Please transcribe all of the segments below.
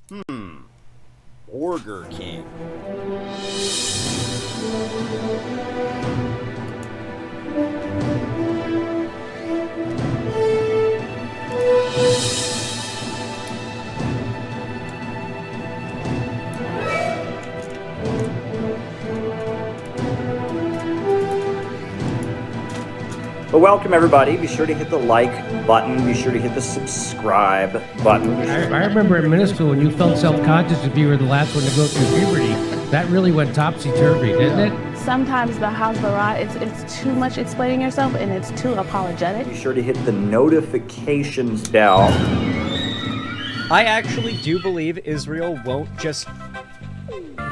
Burger King. Well, welcome everybody. Be sure to hit the like button. Be sure to hit the subscribe button. I remember in middle school when you felt self-conscious if you were the last one to go through puberty. That really went topsy-turvy, didn't it? Sometimes the house it's too much explaining yourself and it's too apologetic. Be sure to hit the notifications bell. I actually do believe Israel won't just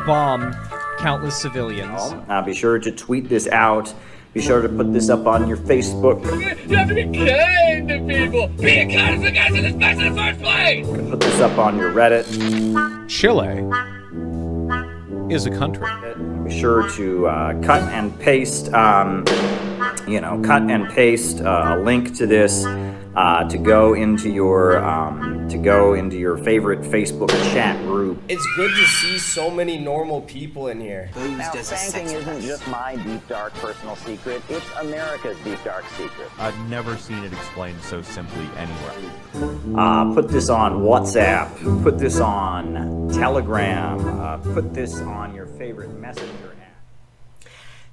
bomb countless civilians. Be sure to tweet this out. Be sure to put this up on your Facebook. You have to be kind to people. Being kind is the guys in this mess in the first place. Put this up on your Reddit. Chile is a country. Be sure to cut and paste, a link to this to go into your favorite Facebook chat group. It's good to see so many normal people in here. Now, spanking isn't just my deep, dark personal secret. It's America's deep, dark secret. I've never seen it explained so simply anywhere. Put this on WhatsApp. Put this on Telegram. Put this on your favorite messenger app.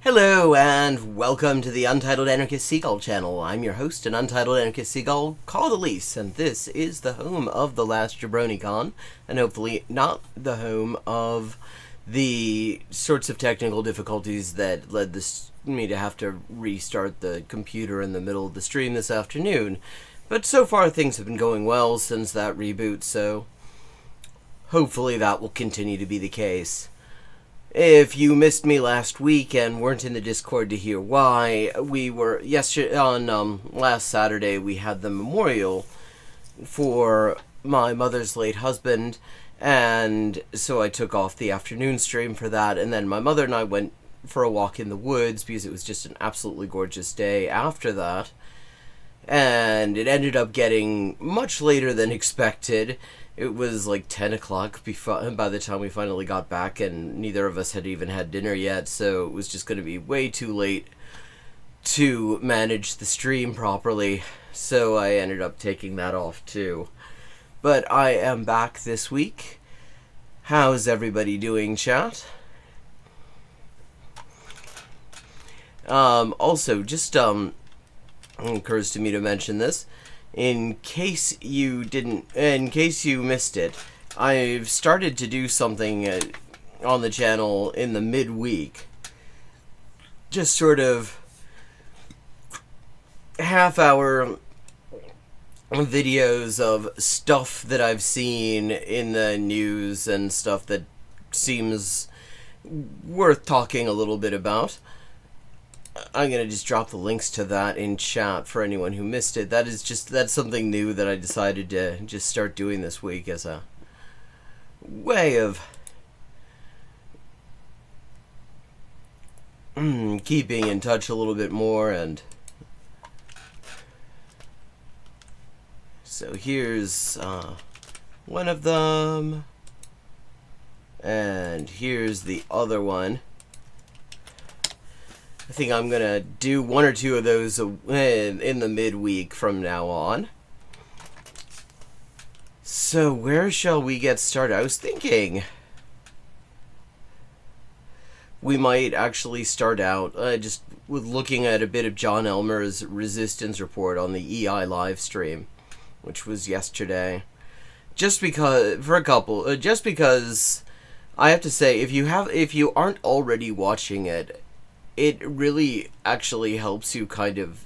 Hello and welcome to the Untitled Anarchist Seagull channel. I'm your host and Untitled Anarchist Seagull called Elise, and this is the home of the Last JabroniCon, and hopefully not the home of the sorts of technical difficulties that led me to have to restart the computer in the middle of the stream this afternoon. But so far things have been going well since that reboot, so hopefully that will continue to be the case. If you missed me last week and weren't in the Discord to hear why, we were last Saturday we had the memorial for my mother's late husband, and so I took off the afternoon stream for that, and then my mother and I went for a walk in the woods because it was just an absolutely gorgeous day after that, and it ended up getting much later than expected. It was like 10 o'clock by the time we finally got back, and neither of us had even had dinner yet, so it was just going to be way too late to manage the stream properly, so I ended up taking that off too. But I am back this week. How's everybody doing, chat? Also, just it occurs to me to mention this. In case you missed it, I've started to do something on the channel in the midweek. Just sort of half-hour videos of stuff that I've seen in the news and stuff that seems worth talking a little bit about. I'm going to just drop the links to that in chat for anyone who missed it. That's something new that I decided to just start doing this week as a way of keeping in touch a little bit more. And so here's one of them, and here's the other one. I think I'm gonna do one or two of those in the midweek from now on. So where shall we get started? I was thinking we might actually start out just with looking at a bit of John Elmer's resistance report on the EI live stream, which was yesterday. Just because I have to say, if you aren't already watching it, it really actually helps you kind of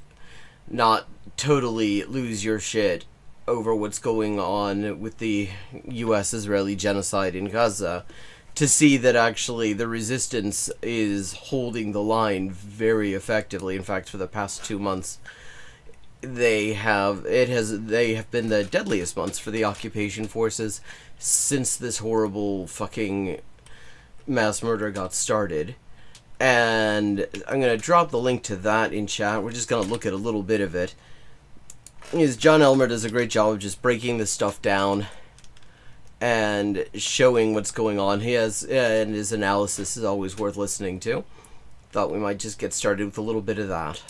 not totally lose your shit over what's going on with the U.S.-Israeli genocide in Gaza, to see that actually the resistance is holding the line very effectively. In fact, for the past 2 months, they have been the deadliest months for the occupation forces since this horrible fucking mass murder got started. And I'm going to drop the link to that in chat. We're just going to look at a little bit of it. John Elmer does a great job of just breaking this stuff down and showing what's going on. And his analysis is always worth listening to. Thought we might just get started with a little bit of that.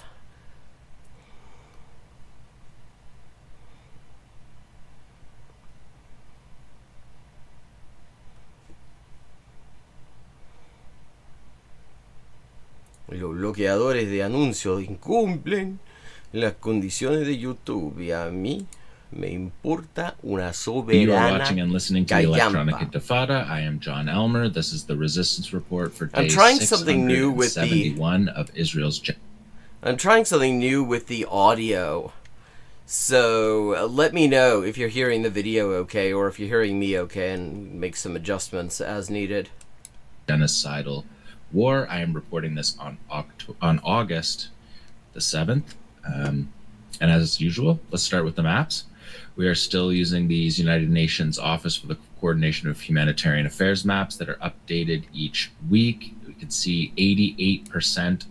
Los bloqueadores de anuncios incumplen las condiciones de YouTube y a mí me importa una You are soberana watching and listening to the Electronic callampa. Intifada. I am John Elmer. This is the Resistance Report for I'm day trying something new with the 671 of Israel's. I'm trying something new with the audio. So let me know if you're hearing the video okay, or if you're hearing me okay, and make some adjustments as needed. Genocidal war. I am reporting this on August the 7th. And as usual, let's start with the maps. We are still using these United Nations Office for the Coordination of Humanitarian Affairs maps that are updated each week. We can see 88%.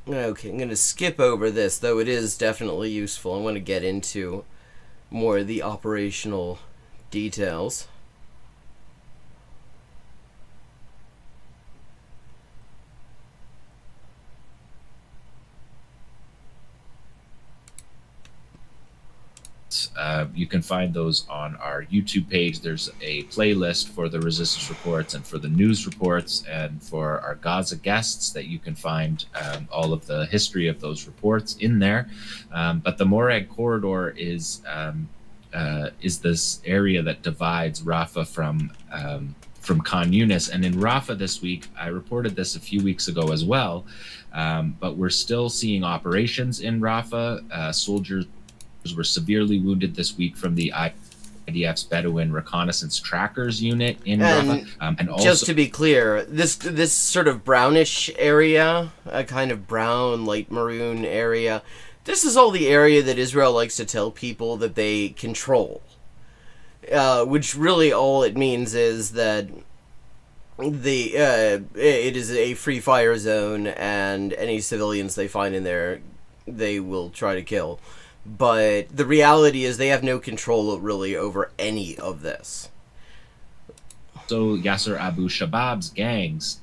Okay, I'm going to skip over this, though it is definitely useful. I want to get into more of the operational details. You can find those on our YouTube page. There's a playlist for the resistance reports and for the news reports and for our Gaza guests that you can find all of the history of those reports in there. But the Morag corridor is this area that divides Rafah from Khan Yunis. And in Rafah this week, I reported this a few weeks ago as well, but we're still seeing operations in Rafah. Soldiers were severely wounded this week from the IDF's Bedouin Reconnaissance Trackers Unit in Rafah. And also, just to be clear, this sort of brownish area, a kind of brown, light maroon area, this is all the area that Israel likes to tell people that they control. Which really all it means is that it is a free fire zone, and any civilians they find in there, they will try to kill. But the reality is they have no control really over any of this. So Yasser Abu Shabab's gangs,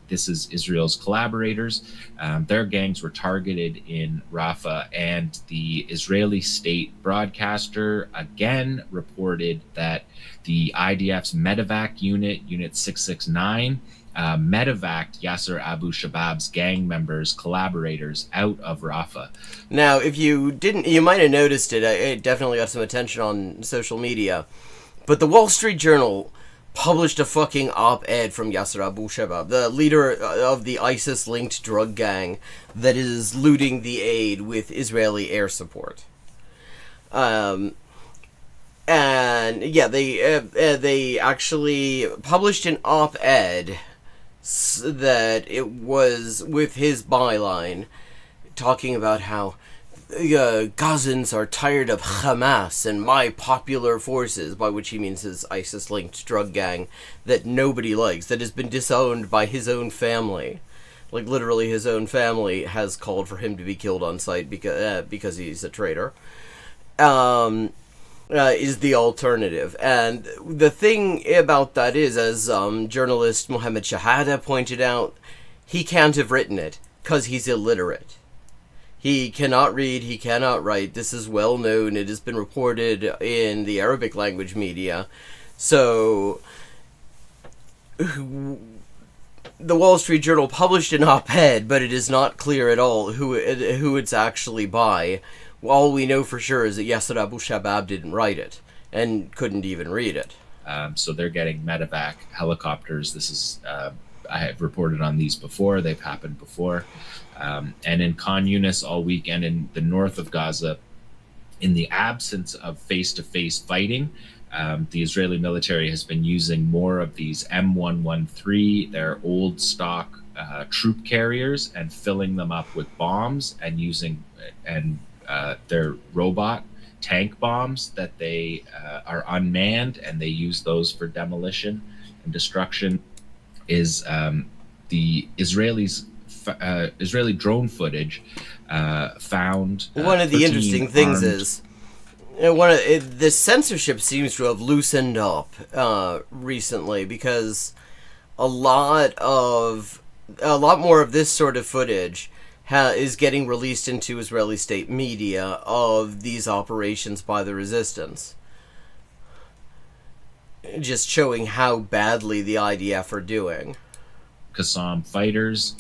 this is Israel's collaborators. Their gangs were targeted in Rafah, and the Israeli state broadcaster again reported that the IDF's medevac unit 669, medevaced Yasser Abu Shabab's gang members, collaborators, out of Rafah. Now, if you didn't, you might have noticed it. It definitely got some attention on social media. But the Wall Street Journal published a fucking op-ed from Yasser Abu Shabab, the leader of the ISIS-linked drug gang that is looting the aid with Israeli air support. And yeah, they actually published an op-ed that it was with his byline talking about how Gazans are tired of Hamas and my popular forces, by which he means his ISIS-linked drug gang that nobody likes, that has been disowned by his own family. Like, literally his own family has called for him to be killed on sight because he's a traitor. Is the alternative. And the thing about that is, as journalist Mohammed Shahada pointed out, he can't have written it because he's illiterate. He cannot read, he cannot write. This is well known. It has been reported in the Arabic language media. So the Wall Street Journal published an op-ed, but it is not clear at all who it's actually by. All we know for sure is that Yasser Abu Shabab didn't write it and couldn't even read it. So they're getting medevac helicopters. This is I have reported on these before. They've happened before. And in Khan Yunis all weekend in the north of Gaza, in the absence of face-to-face fighting, the Israeli military has been using more of these M113, their old stock troop carriers, and filling them up with bombs and using their robot tank bombs that they are unmanned, and they use those for demolition and destruction. Is the Israeli drone footage found one of the interesting things The censorship seems to have loosened up recently, because a lot more of this sort of footage is getting released into Israeli state media of these operations by the resistance, just showing how badly the IDF are doing. Qassam fighters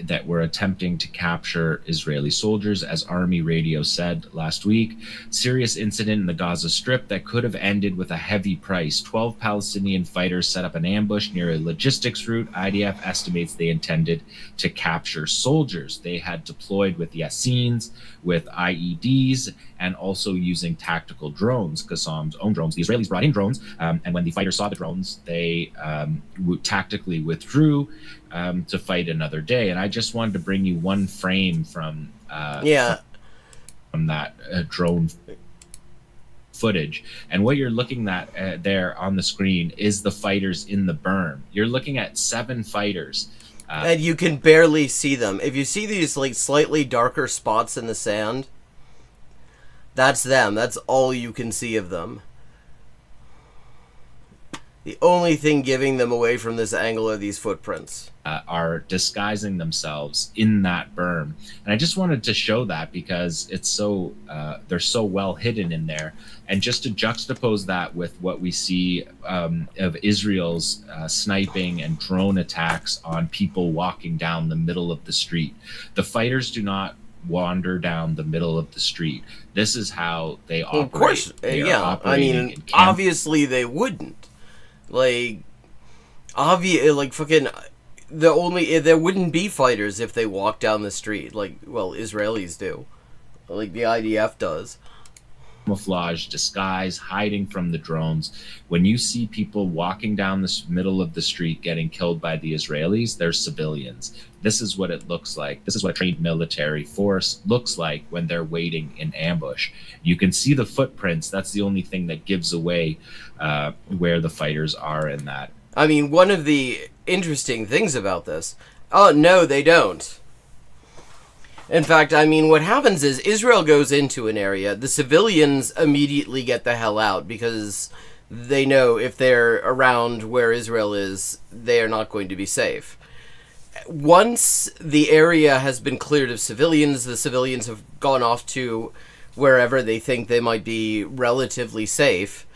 that were attempting to capture Israeli soldiers, as Army Radio said last week. Serious incident in the Gaza Strip that could have ended with a heavy price. 12 Palestinian fighters set up an ambush near a logistics route. IDF estimates they intended to capture soldiers. They had deployed with Yassins, with IEDs, and also using tactical drones, Qassam's own drones. The Israelis brought in drones, and when the fighters saw the drones, they tactically withdrew to fight another day. And I just wanted to bring you one frame from that drone footage. And what you're looking at there on the screen is the fighters in the berm. You're looking at 7 fighters. And you can barely see them. If you see these like slightly darker spots in the sand, that's them. That's all you can see of them. The only thing giving them away from this angle are these footprints. Are disguising themselves in that berm. And I just wanted to show that because it's so they're so well hidden in there. And just to juxtapose that with what we see of Israel's sniping and drone attacks on people walking down the middle of the street. The fighters do not wander down the middle of the street. This is how they operate. Of course, yeah. I mean, obviously they wouldn't. There wouldn't be fighters if they walked down the street, Israelis do. Like the IDF does. Camouflage, disguise, hiding from the drones. When you see people walking down the middle of the street getting killed by the Israelis, they're civilians. This is what it looks like. This is what a trained military force looks like when they're waiting in ambush. You can see the footprints. That's the only thing that gives away where the fighters are in that. I mean, one of the interesting things about this... Oh, no, they don't. In fact, I mean, what happens is Israel goes into an area, the civilians immediately get the hell out because they know if they're around where Israel is, they are not going to be safe. Once the area has been cleared of civilians, the civilians have gone off to wherever they think they might be relatively safe,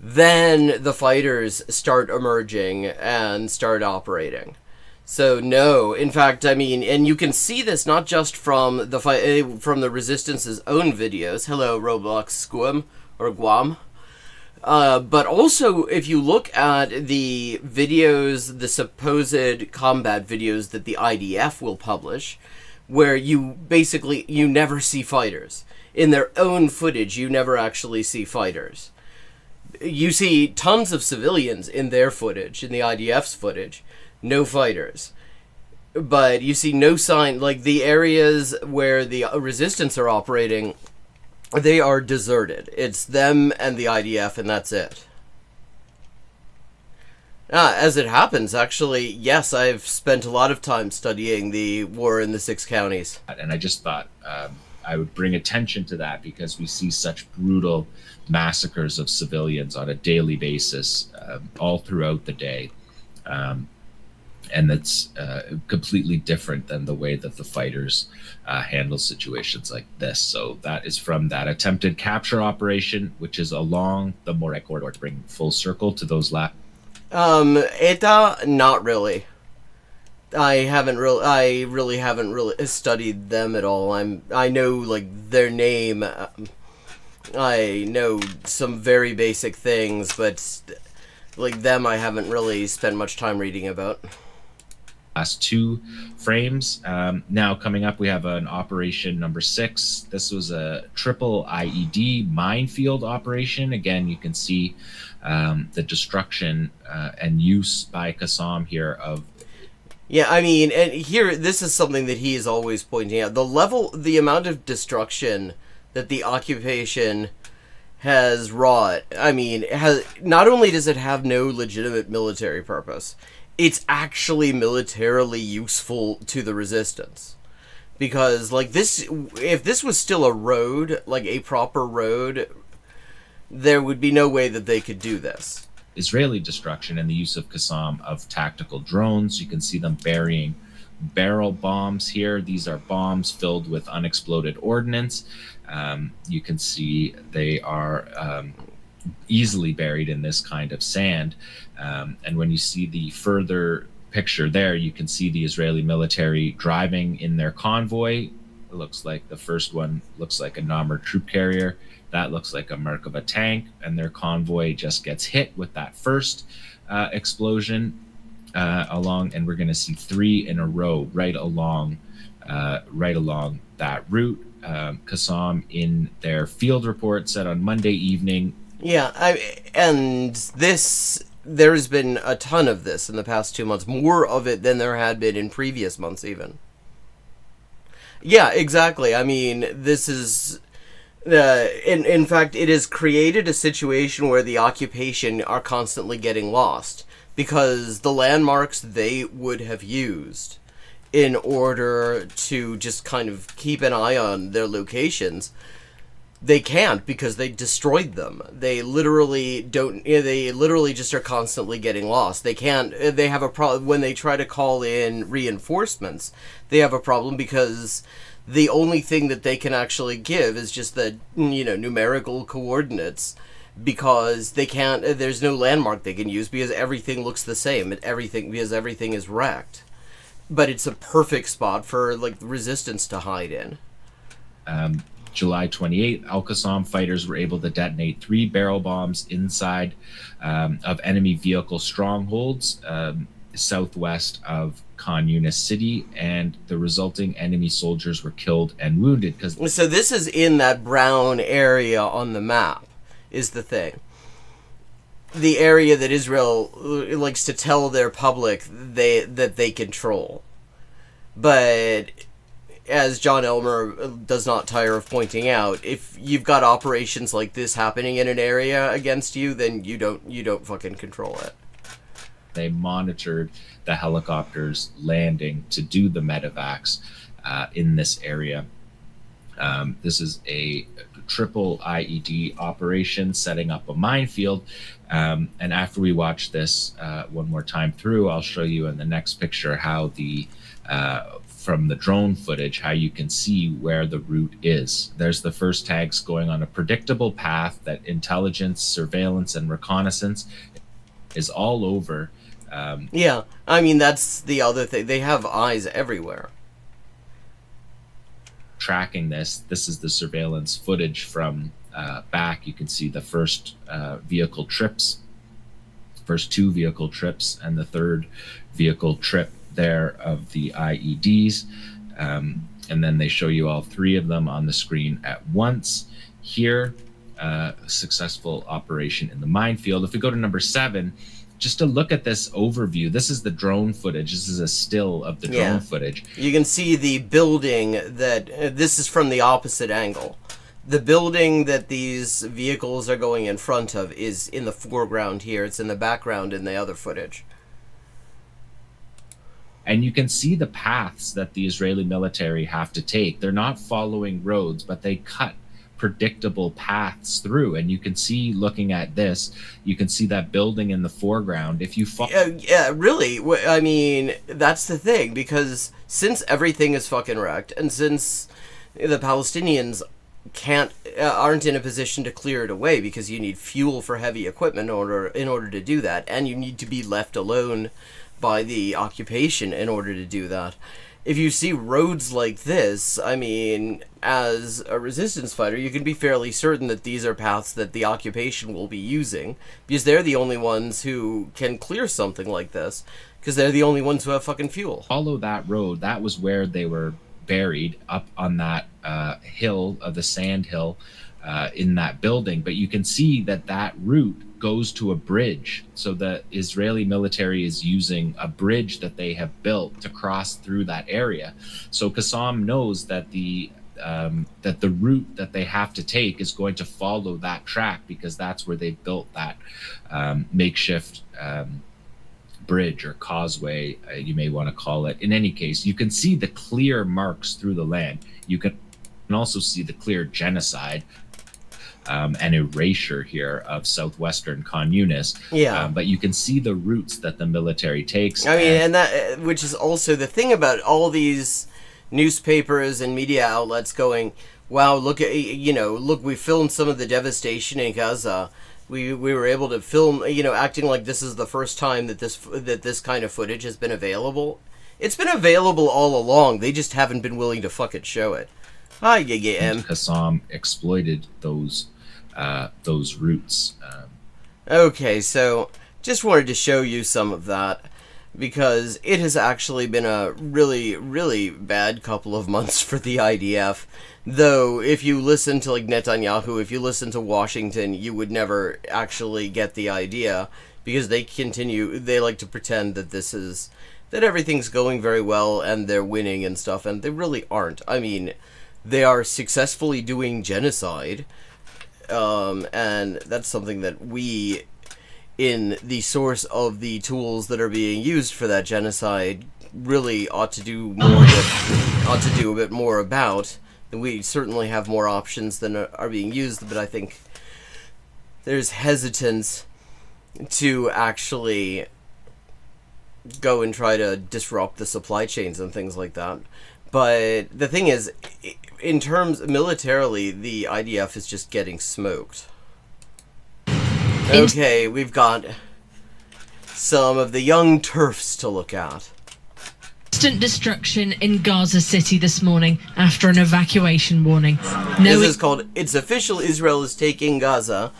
then the fighters start emerging and start operating. So no, in fact, I mean, and you can see this not just from the Resistance's own videos. Hello, Roblox Squam or Guam. But also, if you look at the videos, the supposed combat videos that the IDF will publish, where you never see fighters. In their own footage, you never actually see fighters. You see tons of civilians in their footage, in the IDF's footage. No fighters. But you see no sign, like the areas where the resistance are operating, they are deserted. It's them and the IDF, and that's it. As it happens, actually, yes, I've spent a lot of time studying the war in the 6 counties. And I just thought I would bring attention to that because we see such brutal massacres of civilians on a daily basis, all throughout the day. And that's completely different than the way that the fighters handle situations like this. So that is from that attempted capture operation, which is along the Moreh corridor, to bring full circle to those last. Not really. I really haven't studied them at all. I know like their name. I know some very basic things, but like them, I haven't really spent much time reading about. Last 2 frames. Now coming up, we have an operation number 6. This was a triple IED minefield operation. Again, you can see the destruction and use by Qassam here of. Yeah, I mean, and here, this is something that he is always pointing out. The amount of destruction that the occupation has wrought, I mean, not only does it have no legitimate military purpose, it's actually militarily useful to the resistance. Because, like, this, if this was still a road, like a proper road, there would be no way that they could do this. Israeli destruction and the use of Qassam of tactical drones. You can see them burying barrel bombs here. These are bombs filled with unexploded ordnance. You can see they are easily buried in this kind of sand. And when you see the further picture there, you can see the Israeli military driving in their convoy. It looks like the first one looks like a armored troop carrier. That looks like a Merkava tank, and their convoy just gets hit with that first explosion along, and we're going to see 3 in a row right along that route. Qassam, in their field report, said on Monday evening. Yeah, and this, there's been a ton of this in the past 2 months, more of it than there had been in previous months even. Yeah, exactly. I mean, this is... in fact, it has created a situation where the occupation are constantly getting lost, because the landmarks they would have used in order to just kind of keep an eye on their locations, they can't, because they destroyed them. They literally don't, they literally just are constantly getting lost. They can't, they have a problem when they try to call in reinforcements. They have a problem because the only thing that they can actually give is just the, numerical coordinates, because they can't, there's no landmark they can use because everything looks the same, because everything is wrecked. But it's a perfect spot for, like, resistance to hide in. July 28th, Al-Qassam fighters were able to detonate 3 barrel bombs inside of enemy vehicle strongholds southwest of Khan Yunis city, and the resulting enemy soldiers were killed and wounded. So this is in that brown area on the map, is the thing. The area that Israel likes to tell their public that they control. But as John Elmer does not tire of pointing out, if you've got operations like this happening in an area against you, then you don't fucking control it. They monitored the helicopters landing to do the medevacs in this area. This is a triple IED operation setting up a minefield. And after we watch this one more time through, I'll show you in the next picture how the from the drone footage, how you can see where the route is. There's the first tags going on a predictable path that intelligence, surveillance, and reconnaissance is all over. Yeah, I mean, that's the other thing. They have eyes everywhere. Tracking this is the surveillance footage from back. You can see the first vehicle trips, first 2 vehicle trips, and the third vehicle trip there of the IEDs. And then they show you all 3 of them on the screen at once. Here, successful operation in the minefield. If we go to number 7, just to look at this overview, this is the drone footage. This is a still of the drone footage. You can see the building that, this is from the opposite angle. The building that these vehicles are going in front of is in the foreground here. It's in the background in the other footage. And you can see the paths that the Israeli military have to take. They're not following roads, but they cut predictable paths through. And you can see, looking at this, you can see that building in the foreground. If you yeah, really, I mean, that's the thing, because since everything is fucking wrecked, and since the Palestinians aren't in a position to clear it away, because you need fuel for heavy equipment in order to do that, and you need to be left alone by the occupation in order to do that. If you see roads like this, I mean, as a resistance fighter, you can be fairly certain that these are paths that the occupation will be using, because they're the only ones who can clear something like this, because they're the only ones who have fucking fuel. Follow that road. That was where they were buried, up on that hill of the sand hill in that building. But you can see that route goes to a bridge. So the Israeli military is using a bridge that they have built to cross through that area. So Qassam knows that the route that they have to take is going to follow that track, because that's where they built that makeshift bridge or causeway, you may want to call it. In any case, you can see the clear marks through the land. You can also see the clear genocide and erasure here of southwestern communists. Yeah. But you can see the routes that the military takes. I mean, and that, which is also the thing about all these newspapers and media outlets going, wow, look at, look, we filmed some of the devastation in Gaza. We were able to film, acting like this is the first time that this kind of footage has been available. It's been available all along. They just haven't been willing to fucking show it. Hi, GGM. Qassam exploited those routes. Okay, so just wanted to show you some of that, because it has actually been a really, really bad couple of months for the IDF. Though, if you listen to, like, Netanyahu, if you listen to Washington, you would never actually get the idea, because they like to pretend that that everything's going very well and they're winning and stuff, and they really aren't. I mean, they are successfully doing genocide, and that's something that we, in the source of the tools that are being used for that genocide, really ought to do a bit more about. We certainly have more options than are being used, but I think there's hesitance to actually go and try to disrupt the supply chains and things like that. But the thing is, in terms militarily, the IDF is just getting smoked. Okay, we've got some of the young turfs to look at. Instant destruction in Gaza City this morning after an evacuation warning. This is called "It's Official, Israel is Taking Gaza,"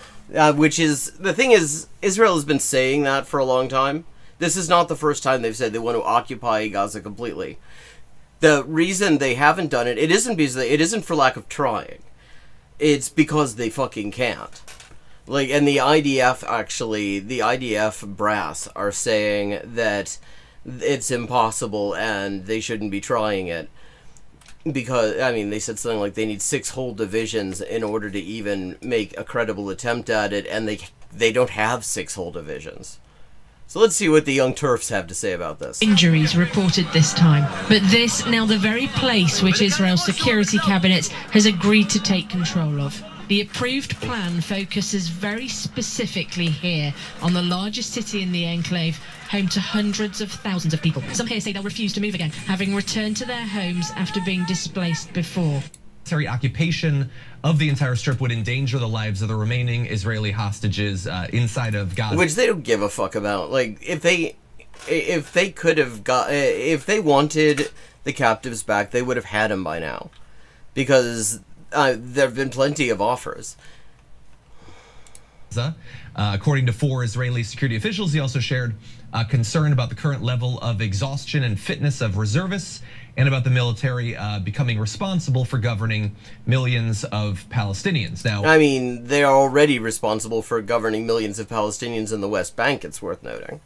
which is, the thing is, Israel has been saying that for a long time. This is not the first time they've said they want to occupy Gaza completely. The reason they haven't done it, it isn't for lack of trying. It's because they fucking can't. Like, and the IDF brass are saying that it's impossible and they shouldn't be trying it, because, I mean, they said something like they need 6 whole divisions in order to even make a credible attempt at it, and they don't have 6 whole divisions. So let's see what the young turfs have to say about this. Injuries reported this time, but this now the very place which Israel's security cabinet has agreed to take control of. The approved plan focuses very specifically here on the largest city in the enclave, home to hundreds of thousands of people. Some here say they'll refuse to move again, having returned to their homes after being displaced before. Military occupation of the entire strip would endanger the lives of the remaining Israeli hostages inside of Gaza. Which they don't give a fuck about. Like, if they wanted the captives back, they would have had them by now. Because there have been plenty of offers. According to 4 Israeli security officials, he also shared concern about the current level of exhaustion and fitness of reservists, and about the military becoming responsible for governing millions of Palestinians. Now, I mean, they are already responsible for governing millions of Palestinians in the West Bank, it's worth noting.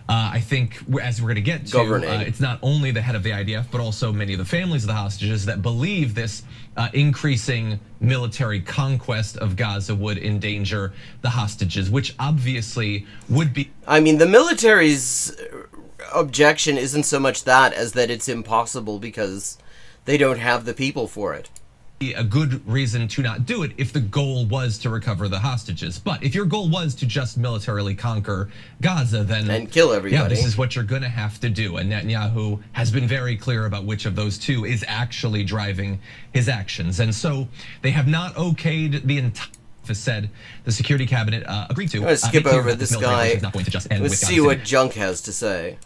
I think, as we're going to get to, it's not only the head of the IDF, but also many of the families of the hostages that believe this increasing military conquest of Gaza would endanger the hostages, which obviously would be... I mean, the military's objection isn't so much that as that it's impossible because they don't have the people for it. A good reason to not do it if the goal was to recover the hostages. But if your goal was to just militarily conquer Gaza, then... and kill everybody. Yeah, this is what you're gonna have to do. And Netanyahu has been very clear about which of those two is actually driving his actions. And so they have not okayed the entire... said the security cabinet agreed to. I'm gonna skip over this guy. Let's see what Junk has to say.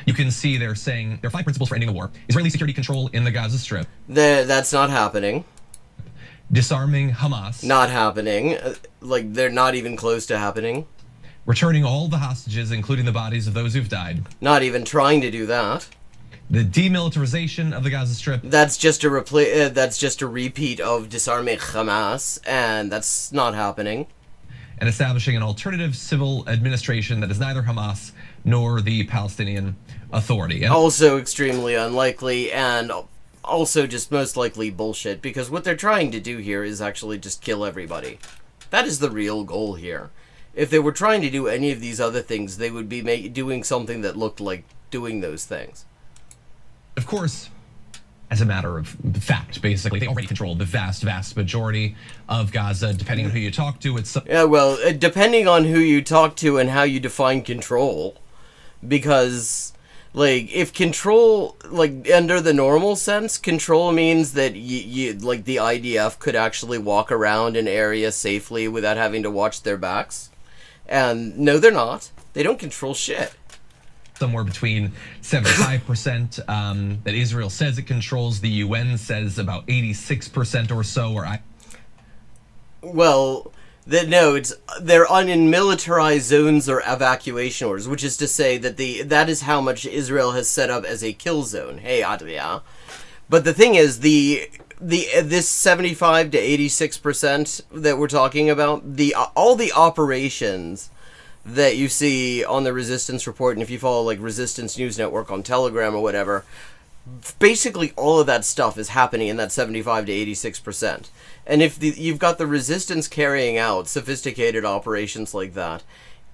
You can see they're saying there are 5 principles for ending the war. Israeli security control in the Gaza Strip. That's not happening. Disarming Hamas. Not happening. Like, they're not even close to happening. Returning all the hostages, including the bodies of those who've died. Not even trying to do that. The demilitarization of the Gaza Strip. That's just a repeat of disarming Hamas, and that's not happening. And establishing an alternative civil administration that is neither Hamas nor the Palestinian Authority. And also extremely unlikely, and also just most likely bullshit, because what they're trying to do here is actually just kill everybody. That is the real goal here. If they were trying to do any of these other things, they would be doing something that looked like doing those things. Of course, as a matter of fact, basically, they already control the vast majority of Gaza. Depending on who you talk to, it's... Yeah, well, depending on who you talk to and how you define control. Because, like, if control, like, under the normal sense, control means that like, the IDF could actually walk around an area safely without having to watch their backs. And no, they're not. They don't control shit. Somewhere between 75% that Israel says it controls. The UN says about 86% or so. Well, they're in militarized zones or evacuation orders, which is to say that that is how much Israel has set up as a kill zone. Hey, Adria. But the thing is, this 75 to 86% that we're talking about, all the operations that you see on the Resistance Report, and if you follow like Resistance News Network on Telegram or whatever, basically all of that stuff is happening in that 75 to 86%. And if you've got the Resistance carrying out sophisticated operations like that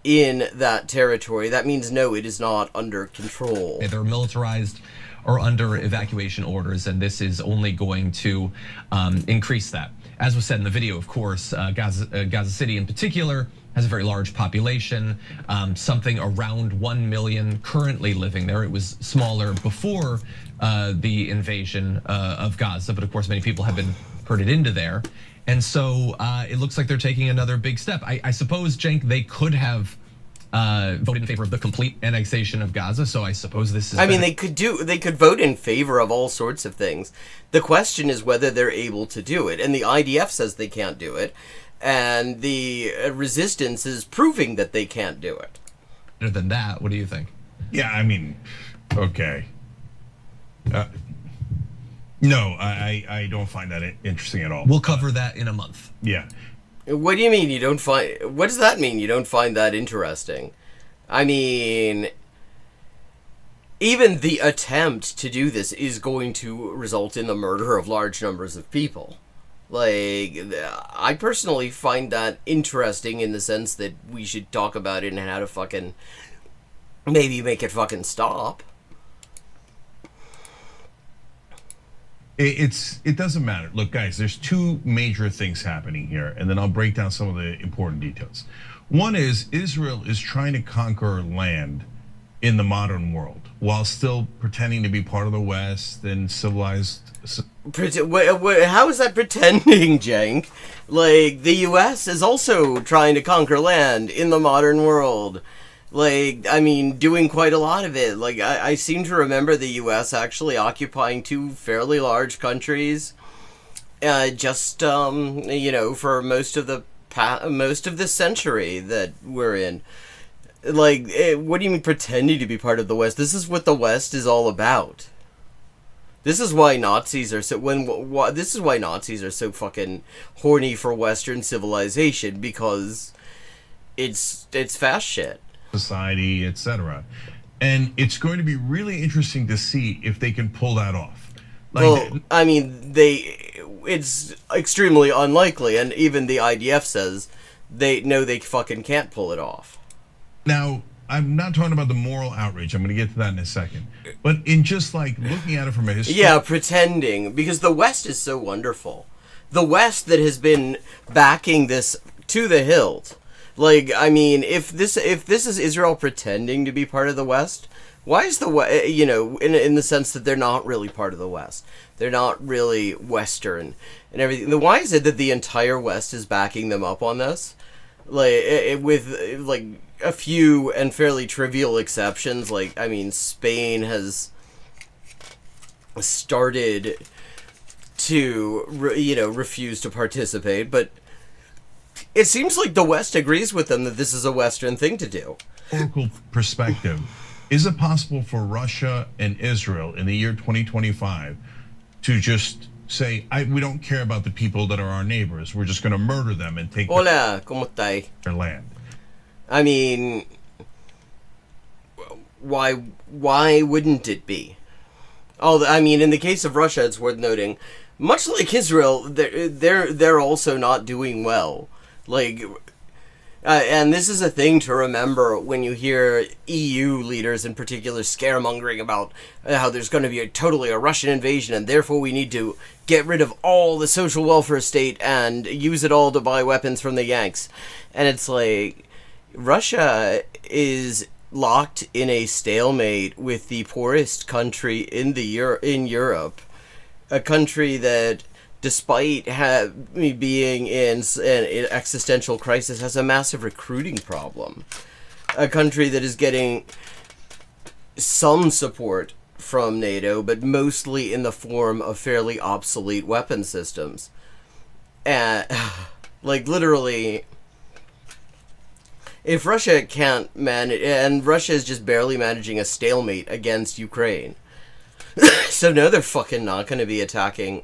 in that territory, that means no, it is not under control. They're militarized or under evacuation orders, and this is only going to increase that. As was said in the video, of course, Gaza City in particular has a very large population, something around 1 million currently living there. It was smaller before the invasion of Gaza, but of course many people have been herded into there. And so it looks like they're taking another big step. I suppose, Cenk, they could have voted in favor of the complete annexation of Gaza, so I suppose this is... I mean, they could vote in favor of all sorts of things. The question is whether they're able to do it, and the IDF says they can't do it, and the resistance is proving that they can't do it. Other than that, what do you think? Yeah, I mean, okay. No, I don't find that interesting at all. We'll cover that in a month. Yeah. What do you mean you don't find... What does that mean, you don't find that interesting? I mean... Even the attempt to do this is going to result in the murder of large numbers of people. Like, I personally find that interesting in the sense that we should talk about it and how to fucking... maybe make it fucking stop. It doesn't matter. Look, guys, there's two major things happening here, and then I'll break down some of the important details. One is Israel is trying to conquer land in the modern world while still pretending to be part of the West and civilized. How is that pretending, Cenk? Like, the US is also trying to conquer land in the modern world. Like, I mean, doing quite a lot of it. Like, I seem to remember the U.S. actually occupying two fairly large countries, just you know, for most of the century that we're in. Like, what do you mean pretending to be part of the West? This is what the West is all about. This is why Nazis are so this is why Nazis are so fucking horny for Western civilization, because it's fast shit. Society, etc. And it's going to be really interesting to see if they can pull that off. Like, well, I mean, it's extremely unlikely, and even the IDF says they know they fucking can't pull it off. Now, I'm not talking about the moral outrage. I'm going to get to that in a second. But in just like looking at it from a history... Yeah, pretending, because the West is so wonderful. The West that has been backing this to the hilt. Like, I mean, if this is Israel pretending to be part of the West, why is the West, you know, in the sense that they're not really part of the West, they're not really Western and everything. Then why is it that the entire West is backing them up on this? Like, with like a few and fairly trivial exceptions. Like, I mean, Spain has started to, you know, refuse to participate, but it seems like the West agrees with them that this is a Western thing to do. Historical perspective, is it possible for Russia and Israel in the year 2025 to just say, we don't care about the people that are our neighbors, we're just going to murder them and take their land? I mean, why wouldn't it be? Oh, I mean, in the case of Russia, it's worth noting, much like Israel, they're also not doing well. Like, And this is a thing to remember when you hear EU leaders in particular scaremongering about how there's going to be totally a Russian invasion and therefore we need to get rid of all the social welfare state and use it all to buy weapons from the Yanks. And it's like, Russia is locked in a stalemate with the poorest country in Europe. A country that, despite being in an existential crisis, has a massive recruiting problem. A country that is getting some support from NATO, but mostly in the form of fairly obsolete weapon systems. And, like, literally, if Russia can't manage, and Russia is just barely managing a stalemate against Ukraine, so no, they're fucking not going to be attacking.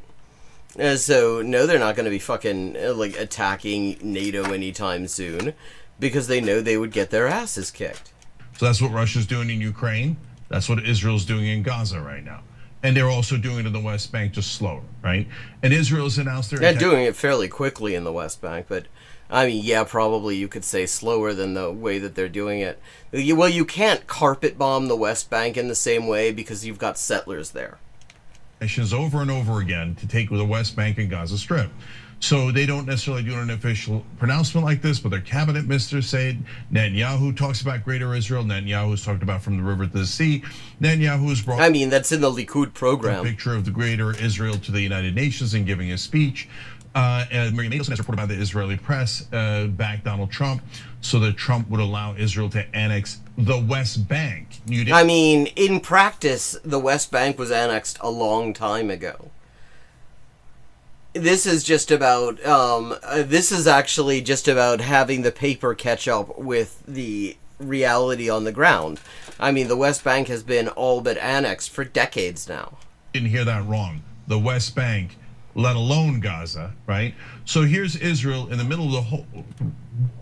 So, no, they're not going to be fucking, like, attacking NATO anytime soon, because they know they would get their asses kicked. So that's what Russia's doing in Ukraine. That's what Israel's doing in Gaza right now. And they're also doing it in the West Bank, just slower, right? And Israel's announced they're doing it fairly quickly in the West Bank, but, I mean, yeah, probably you could say slower than the way that they're doing it. Well, you can't carpet bomb the West Bank in the same way because you've got settlers there. Over and over again to take with the West Bank and Gaza Strip. So they don't necessarily do an official pronouncement like this, but their cabinet ministers say it. Netanyahu talks about Greater Israel. Netanyahu's talked about from the river to the sea. Netanyahu's brought... I mean, that's in the Likud program. A picture of the Greater Israel to the United Nations and giving a speech. And Miriam Nadelson has reported by the Israeli press backed Donald Trump so that Trump would allow Israel to annex the West Bank. I mean, in practice, the West Bank was annexed a long time ago. This is just about, this is actually just about having the paper catch up with the reality on the ground. I mean, the West Bank has been all but annexed for decades now. Didn't hear that wrong. The West Bank, let alone Gaza, right? So here's Israel in the middle of the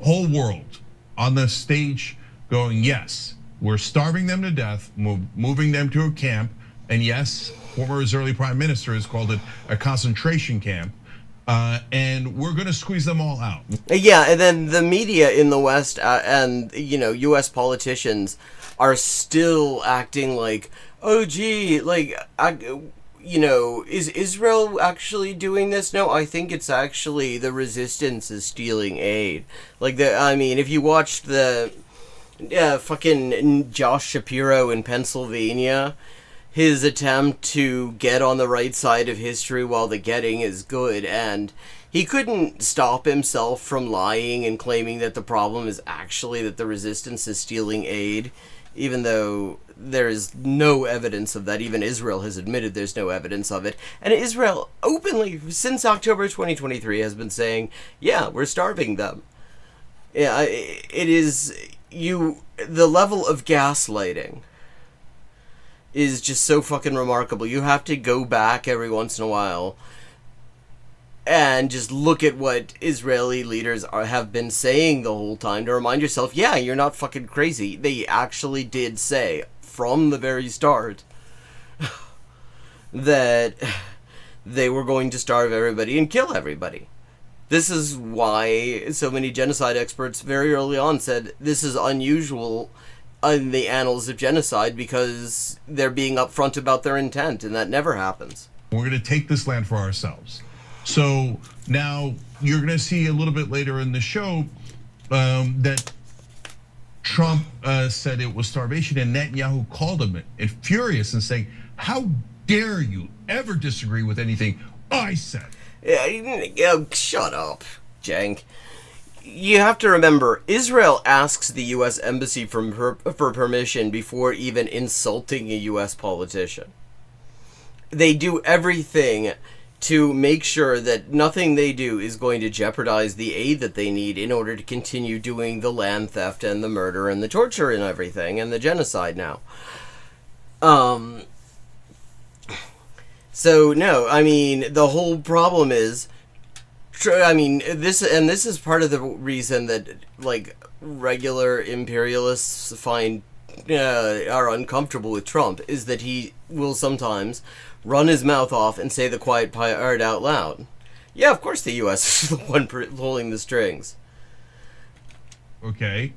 whole world on the stage going, yes, we're starving them to death, moving them to a camp, and yes, former Israeli prime minister has called it a concentration camp, and we're going to squeeze them all out. Yeah, and then the media in the West and, you know, U.S. politicians are still acting like, oh, gee, like, you know, is Israel actually doing this? No, I think it's actually the resistance is stealing aid. Like, I mean, if you watched the fucking Josh Shapiro in Pennsylvania, his attempt to get on the right side of history while the getting is good, and he couldn't stop himself from lying and claiming that the problem is actually that the resistance is stealing aid, even though there is no evidence of that. Even Israel has admitted there's no evidence of it. And Israel openly, since October 2023, has been saying, yeah, we're starving them. Yeah, it is, the level of gaslighting is just so fucking remarkable. You have to go back every once in a while and just look at what Israeli leaders have been saying the whole time to remind yourself, yeah, you're not fucking crazy. They actually did say from the very start that they were going to starve everybody and kill everybody. This is why so many genocide experts very early on said this is unusual in the annals of genocide because they're being upfront about their intent, and that never happens. We're going to take this land for ourselves. So now you're going to see a little bit later in the show that Trump said it was starvation, and Netanyahu called him it furious and saying, how dare you ever disagree with anything I said? Yeah, shut up, Jank. You have to remember, Israel asks the U.S. Embassy for permission before even insulting a U.S. politician. They do everything to make sure that nothing they do is going to jeopardize the aid that they need in order to continue doing the land theft and the murder and the torture and everything and the genocide now. So no, I mean, the whole problem is, I mean, this is part of the reason that, like, regular imperialists are uncomfortable with Trump, is that he will sometimes run his mouth off and say the quiet part out loud. Yeah, of course the U.S. is the one pulling the strings. okay?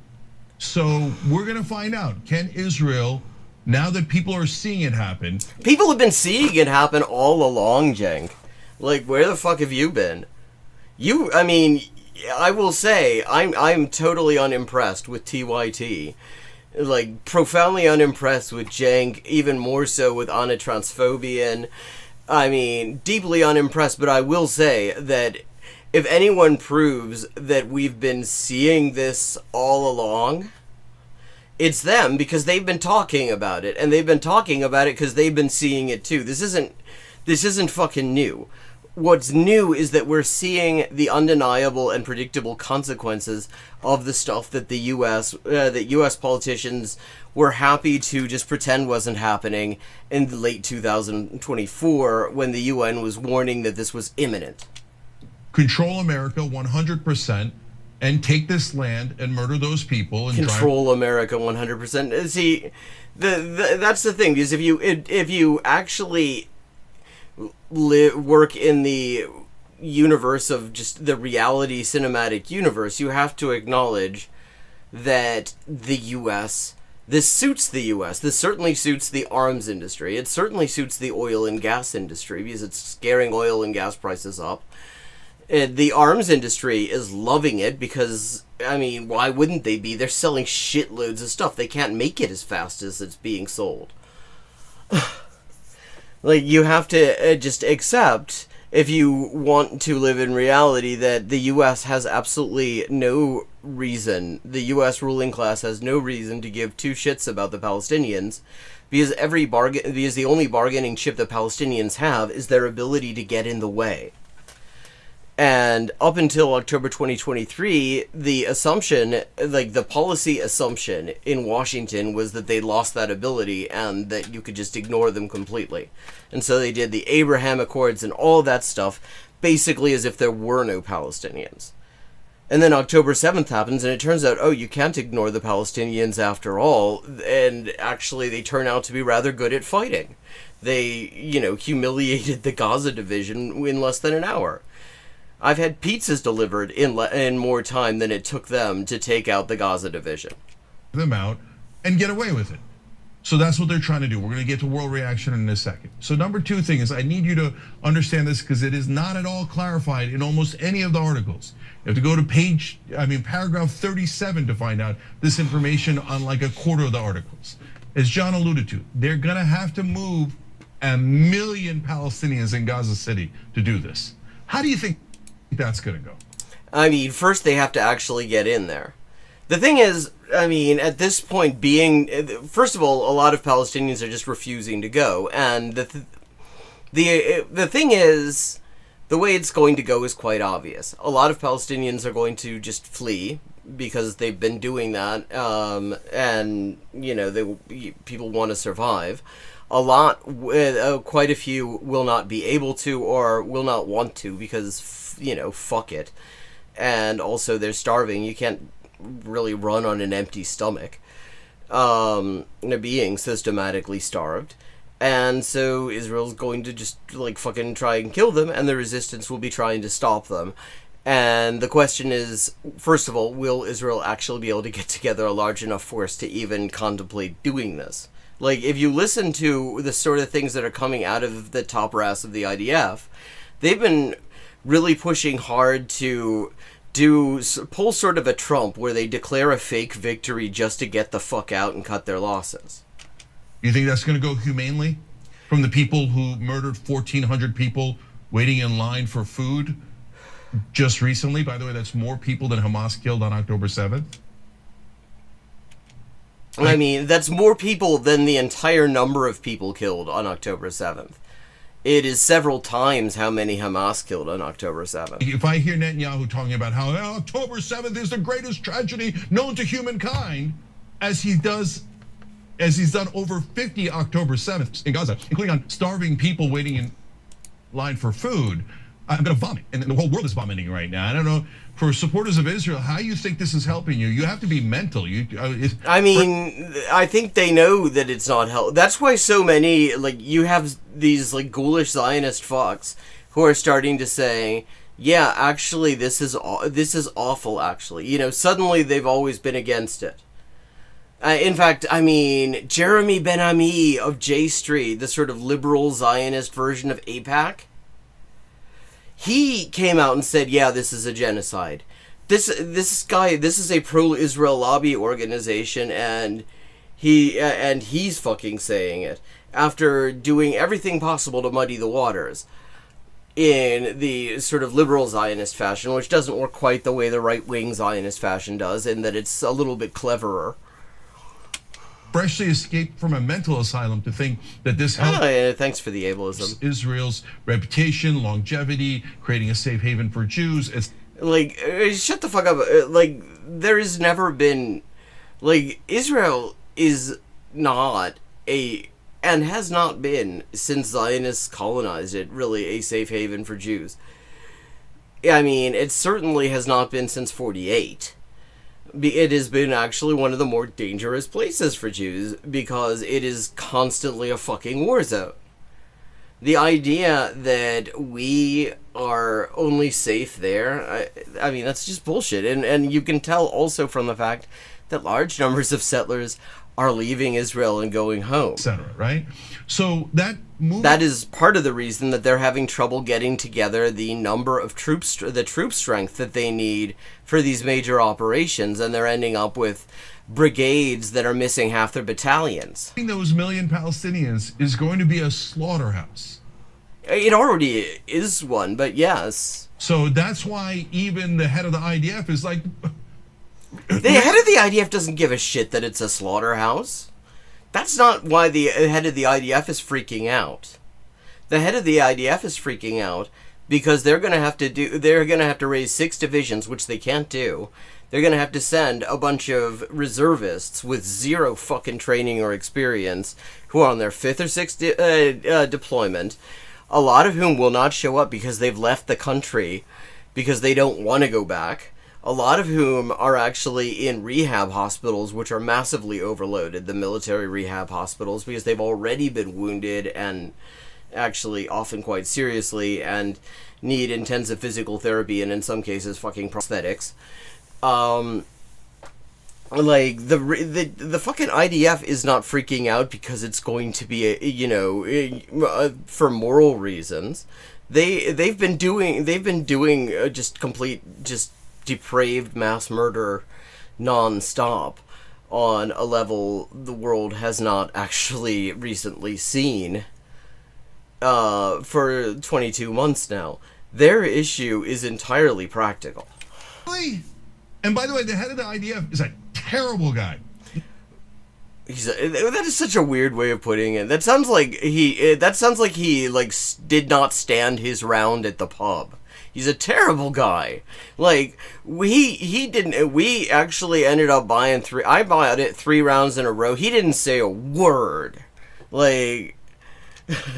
So we're going to find out, can Israel, now that people are seeing it happen... People have been seeing it happen all along, Jenk. Like, where the fuck have you been? I mean, I will say, I'm totally unimpressed with TYT. Like, profoundly unimpressed with Jenk, even more so with Anna Transphobian. I mean, deeply unimpressed, but I will say that if anyone proves that we've been seeing this all along, it's them, because they've been talking about it, and they've been talking about it because they've been seeing it too. This isn't fucking new. What's new is that we're seeing the undeniable and predictable consequences of the stuff that the U.S. politicians were happy to just pretend wasn't happening in the late 2024 when the UN was warning that this was imminent. Control America 100% and take this land and murder those people and control America 100%. See, that's the thing, because if you actually work in the universe of just the reality cinematic universe, you have to acknowledge that the US, this suits the US. This certainly suits the arms industry. It certainly suits the oil and gas industry because it's scaring oil and gas prices up. The arms industry is loving it because, I mean, why wouldn't they be? They're selling shitloads of stuff. They can't make it as fast as it's being sold. Like, you have to just accept, if you want to live in reality, that the U.S. has absolutely no reason, the U.S. ruling class has no reason to give two shits about the Palestinians, because the only bargaining chip the Palestinians have is their ability to get in the way. And up until October 2023, the assumption, like the policy assumption in Washington was that they lost that ability and that you could just ignore them completely. And so they did the Abraham Accords and all that stuff, basically as if there were no Palestinians. And then October 7th happens, and it turns out, oh, you can't ignore the Palestinians after all, and actually they turn out to be rather good at fighting. They, humiliated the Gaza division in less than an hour. I've had pizzas delivered in more time than it took them to take out the Gaza division. Them out and get away with it. So that's what they're trying to do. We're going to get to world reaction in a second. So number two thing is, I need you to understand this because it is not at all clarified in almost any of the articles. You have to go to paragraph 37 to find out this information on like a quarter of the articles. As John alluded to, they're going to have to move 1 million Palestinians in Gaza City to do this. How do you think that's going to go? I mean, first they have to actually get in there. The thing is, I mean, at this point, first of all, a lot of Palestinians are just refusing to go, and the thing is, the way it's going to go is quite obvious. A lot of Palestinians are going to just flee because they've been doing that, and people want to survive. Quite a few will not be able to or will not want to because, fuck it. And also they're starving. You can't really run on an empty stomach. They're being systematically starved. And so Israel's going to just fucking try and kill them, and the resistance will be trying to stop them. And the question is, first of all, will Israel actually be able to get together a large enough force to even contemplate doing this? Like, if you listen to the sort of things that are coming out of the top brass of the IDF, they've been really pushing hard to pull sort of a Trump where they declare a fake victory just to get the fuck out and cut their losses. You think that's going to go humanely from the people who murdered 1,400 people waiting in line for food just recently? By the way, that's more people than Hamas killed on October 7th. I mean, that's more people than the entire number of people killed on October 7th. It is several times how many Hamas killed on October 7th. If I hear Netanyahu talking about how October 7th is the greatest tragedy known to humankind, as he's done over 50 October 7th in Gaza, including on starving people waiting in line for food, I'm going to vomit. And the whole world is vomiting right now. I don't know, for supporters of Israel, how you think this is helping you? You have to be mental. I think they know that it's not help. That's why so many, you have these ghoulish Zionist fucks who are starting to say, yeah, actually, this is awful, actually. You know, suddenly they've always been against it. In fact, I mean, Jeremy Ben-Ami of J Street, the sort of liberal Zionist version of AIPAC, he came out and said, yeah, this is a genocide. This is a pro-Israel lobby organization, and he's fucking saying it after doing everything possible to muddy the waters in the sort of liberal Zionist fashion, which doesn't work quite the way the right-wing Zionist fashion does, in that it's a little bit cleverer. Freshly escaped from a mental asylum to think that this helped. Thanks for the ableism. Israel's reputation, longevity, creating a safe haven for Jews. It's like, shut the fuck up. Like, there has never been, like, Israel is not and has not been, since Zionists colonized it, really a safe haven for Jews. I mean, it certainly has not been since 48. It has been actually one of the more dangerous places for Jews because it is constantly a fucking war zone. The idea that we are only safe there, I mean, that's just bullshit. And you can tell also from the fact that large numbers of settlers are leaving Israel and going home, etc. Right? So that is part of the reason that they're having trouble getting together the number of troops, the troop strength that they need for these major operations, and they're ending up with brigades that are missing half their battalions. Those million Palestinians is going to be a slaughterhouse. It already is one, but yes. So that's why even the head of the IDF is like... The head of the IDF doesn't give a shit that it's a slaughterhouse. That's not why the head of the IDF is freaking out. The head of the IDF is freaking out because they're going to have to raise 6 divisions, which they can't do. They're going to have to send a bunch of reservists with zero fucking training or experience who are on their 5th or 6th deployment, a lot of whom will not show up because they've left the country because they don't want to go back. A lot of whom are actually in rehab hospitals, which are massively overloaded, the military rehab hospitals, because they've already been wounded and actually often quite seriously and need intensive physical therapy and in some cases fucking prosthetics. Like, the fucking IDF is not freaking out because it's going to be, for moral reasons. They've been doing just depraved mass murder non-stop on a level the world has not actually recently seen for 22 months now. Their issue is entirely practical. And by the way, the head of the IDF is a terrible guy. That is such a weird way of putting it. That sounds like he did not stand his round at the pub. He's a terrible guy. Like, we actually ended up buying 3. I bought it 3 rounds in a row. He didn't say a word. Like,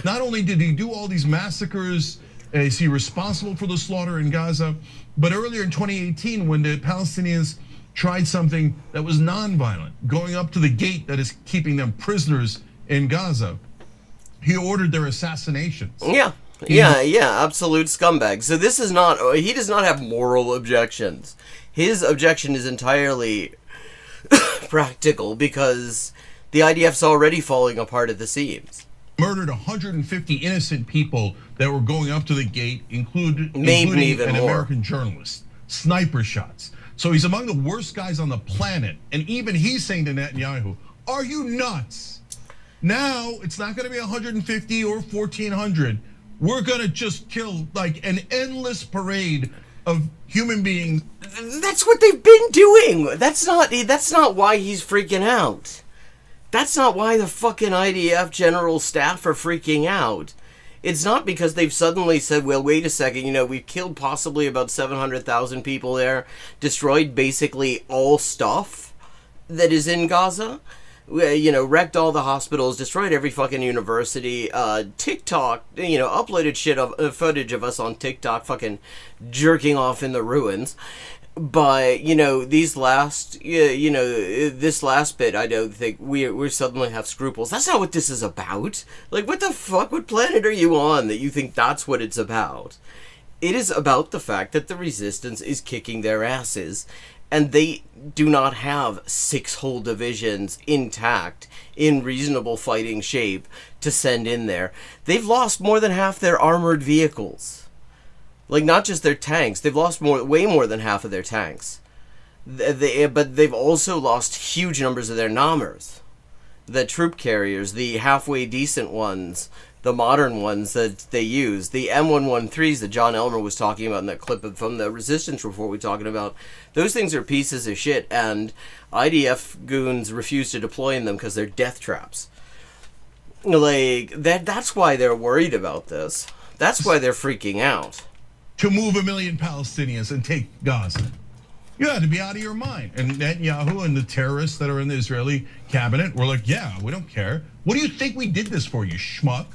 not only did he do all these massacres, is he responsible for the slaughter in Gaza, but earlier in 2018, when the Palestinians tried something that was non-violent, going up to the gate that is keeping them prisoners in Gaza, he ordered their assassinations. Yeah, absolute scumbag. So this is not, he does not have moral objections. His objection is entirely practical because the IDF's already falling apart at the seams. Murdered 150 innocent people that were going up to the gate, including even an more. American journalist. Sniper shots. So he's among the worst guys on the planet. And even he's saying to Netanyahu, are you nuts? Now, it's not gonna be 150 or 1,400. We're gonna just kill like an endless parade of human beings. That's what they've been doing. That's not why he's freaking out. That's not why the fucking IDF general staff are freaking out. It's not because they've suddenly said, well, wait a second, we've killed possibly about 700,000 people there, destroyed basically all stuff that is in Gaza, wrecked all the hospitals, destroyed every fucking university, TikTok, uploaded footage of us on TikTok fucking jerking off in the ruins. But, this last bit, I don't think we suddenly have scruples. That's not what this is about. Like, what the fuck? What planet are you on that you think that's what it's about? It is about the fact that the resistance is kicking their asses, and they do not have 6 whole divisions intact in reasonable fighting shape to send in there. They've lost more than half their armored vehicles. Like, not just their tanks. They've lost way more than half of their tanks. But they've also lost huge numbers of their Nammers. The troop carriers, the halfway decent ones, the modern ones that they use, the M113s that John Elmer was talking about in that clip from the Resistance report we're talking about, those things are pieces of shit, and IDF goons refuse to deploy in them because they're death traps. Like, that's why they're worried about this. That's why they're freaking out. To move 1 million Palestinians and take Gaza. You had to be out of your mind. And Netanyahu and the terrorists that are in the Israeli cabinet were like, yeah, we don't care. What do you think we did this for, you schmuck?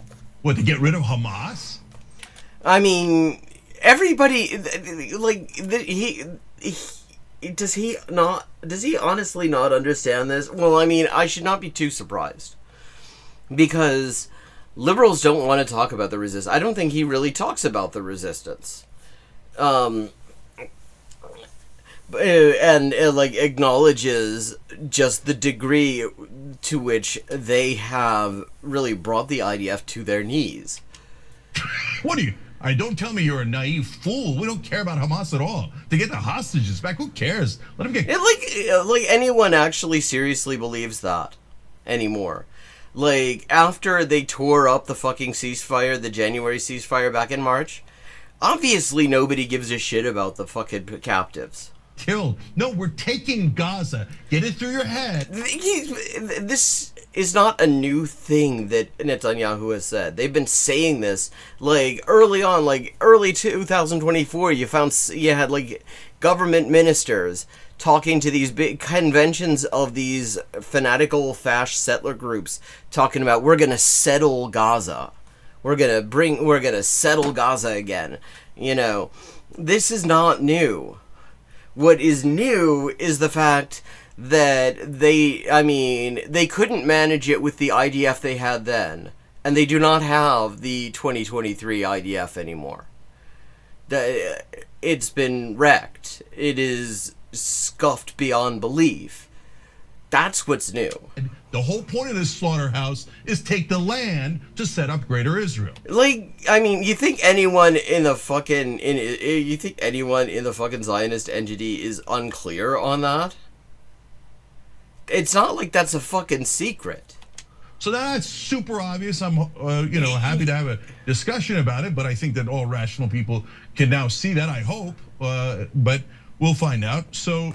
What, to get rid of Hamas? I mean, everybody, like, does he honestly not understand this? Well, I mean, I should not be too surprised. Because liberals don't want to talk about the resistance. I don't think he really talks about the resistance. And like, acknowledges just the degree to which they have really brought the IDF to their knees. What are you? Don't tell me you're a naive fool. We don't care about Hamas at all. To get the hostages back, who cares? Let them get. Like anyone actually seriously believes that anymore. Like, after they tore up the fucking ceasefire, the January ceasefire back in March, obviously nobody gives a shit about the fucking captives. Killed. No, we're taking Gaza. Get it through your head. This is not a new thing that Netanyahu has said. They've been saying this, like, early on, like, early 2024, you had, like, government ministers talking to these big conventions of these fanatical fascist settler groups, talking about, we're gonna settle Gaza. We're gonna settle Gaza again. You know, this is not new. What is new is the fact that they couldn't manage it with the IDF they had then, and they do not have the 2023 IDF anymore. It's been wrecked. It is scuffed beyond belief. That's what's new. The whole point of this slaughterhouse is take the land to set up Greater Israel. Like, I mean, you think anyone in the fucking Zionist entity is unclear on that? It's not like that's a fucking secret. So that's super obvious. I'm, happy to have a discussion about it, but I think that all rational people can now see that, I hope, but we'll find out. So,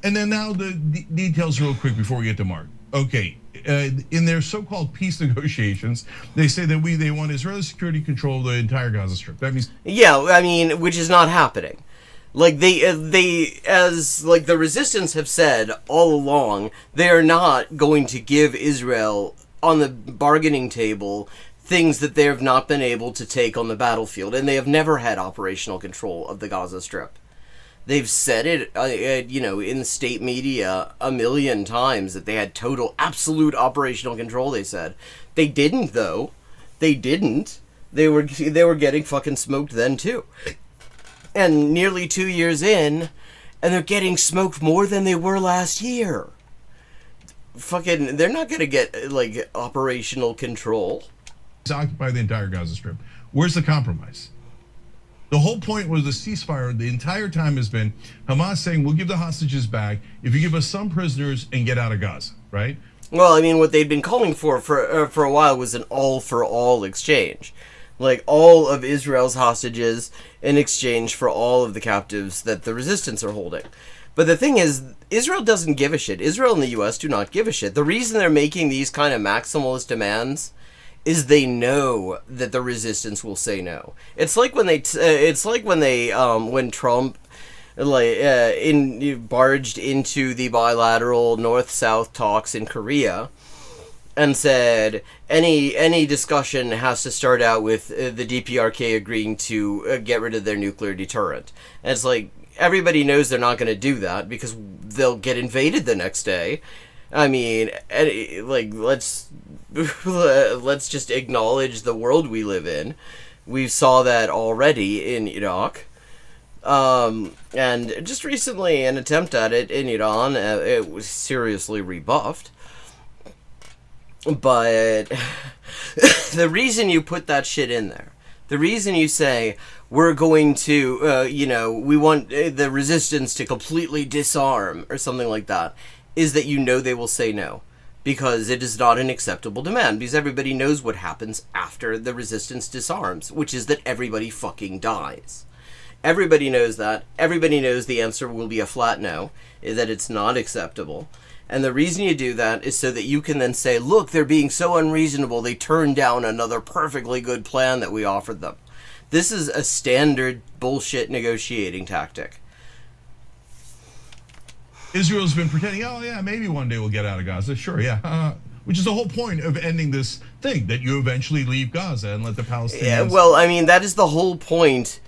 and then now the details real quick before we get to Mark. Okay, in their so-called peace negotiations, they say that they want Israeli security control of the entire Gaza Strip. That means, yeah, I mean, which is not happening. Like, as the resistance have said all along, they are not going to give Israel on the bargaining table things that they have not been able to take on the battlefield, and they have never had operational control of the Gaza Strip. They've said it, in state media a million times that they had total, absolute operational control. They said they didn't, though. They didn't. They were getting fucking smoked then too. And nearly 2 years in, and they're getting smoked more than they were last year. Fucking, they're not gonna get like operational control. Occupy the entire Gaza Strip. Where's the compromise? The whole point was the ceasefire the entire time has been Hamas saying, we'll give the hostages back if you give us some prisoners and get out of Gaza, right? Well, I mean, what they'd been calling for a while was an all-for-all exchange. Like, all of Israel's hostages in exchange for all of the captives that the resistance are holding. But the thing is, Israel doesn't give a shit. Israel and the U.S. do not give a shit. The reason they're making these kind of maximalist demands is they know that the resistance will say no. It's like when Trump barged into the bilateral North-South talks in Korea and said any discussion has to start out with the DPRK agreeing to get rid of their nuclear deterrent. And it's like, everybody knows they're not going to do that because they'll get invaded the next day. I mean, like, let's just acknowledge the world we live in. We saw that already in Iraq. And just recently, an attempt at it in Iran, it was seriously rebuffed. But the reason you put that shit in there, the reason you say, we're going to, we want the resistance to completely disarm or something like that, is that you know they will say no. Because it is not an acceptable demand. Because everybody knows what happens after the resistance disarms, which is that everybody fucking dies. Everybody knows that. Everybody knows the answer will be a flat no, that it's not acceptable. And the reason you do that is so that you can then say, look, they're being so unreasonable, they turned down another perfectly good plan that we offered them. This is a standard bullshit negotiating tactic. Israel's been pretending, oh yeah, maybe one day we'll get out of Gaza. Sure, yeah. Which is the whole point of ending this thing, that you eventually leave Gaza and let the Palestinians... Yeah, well, I mean, that is the whole point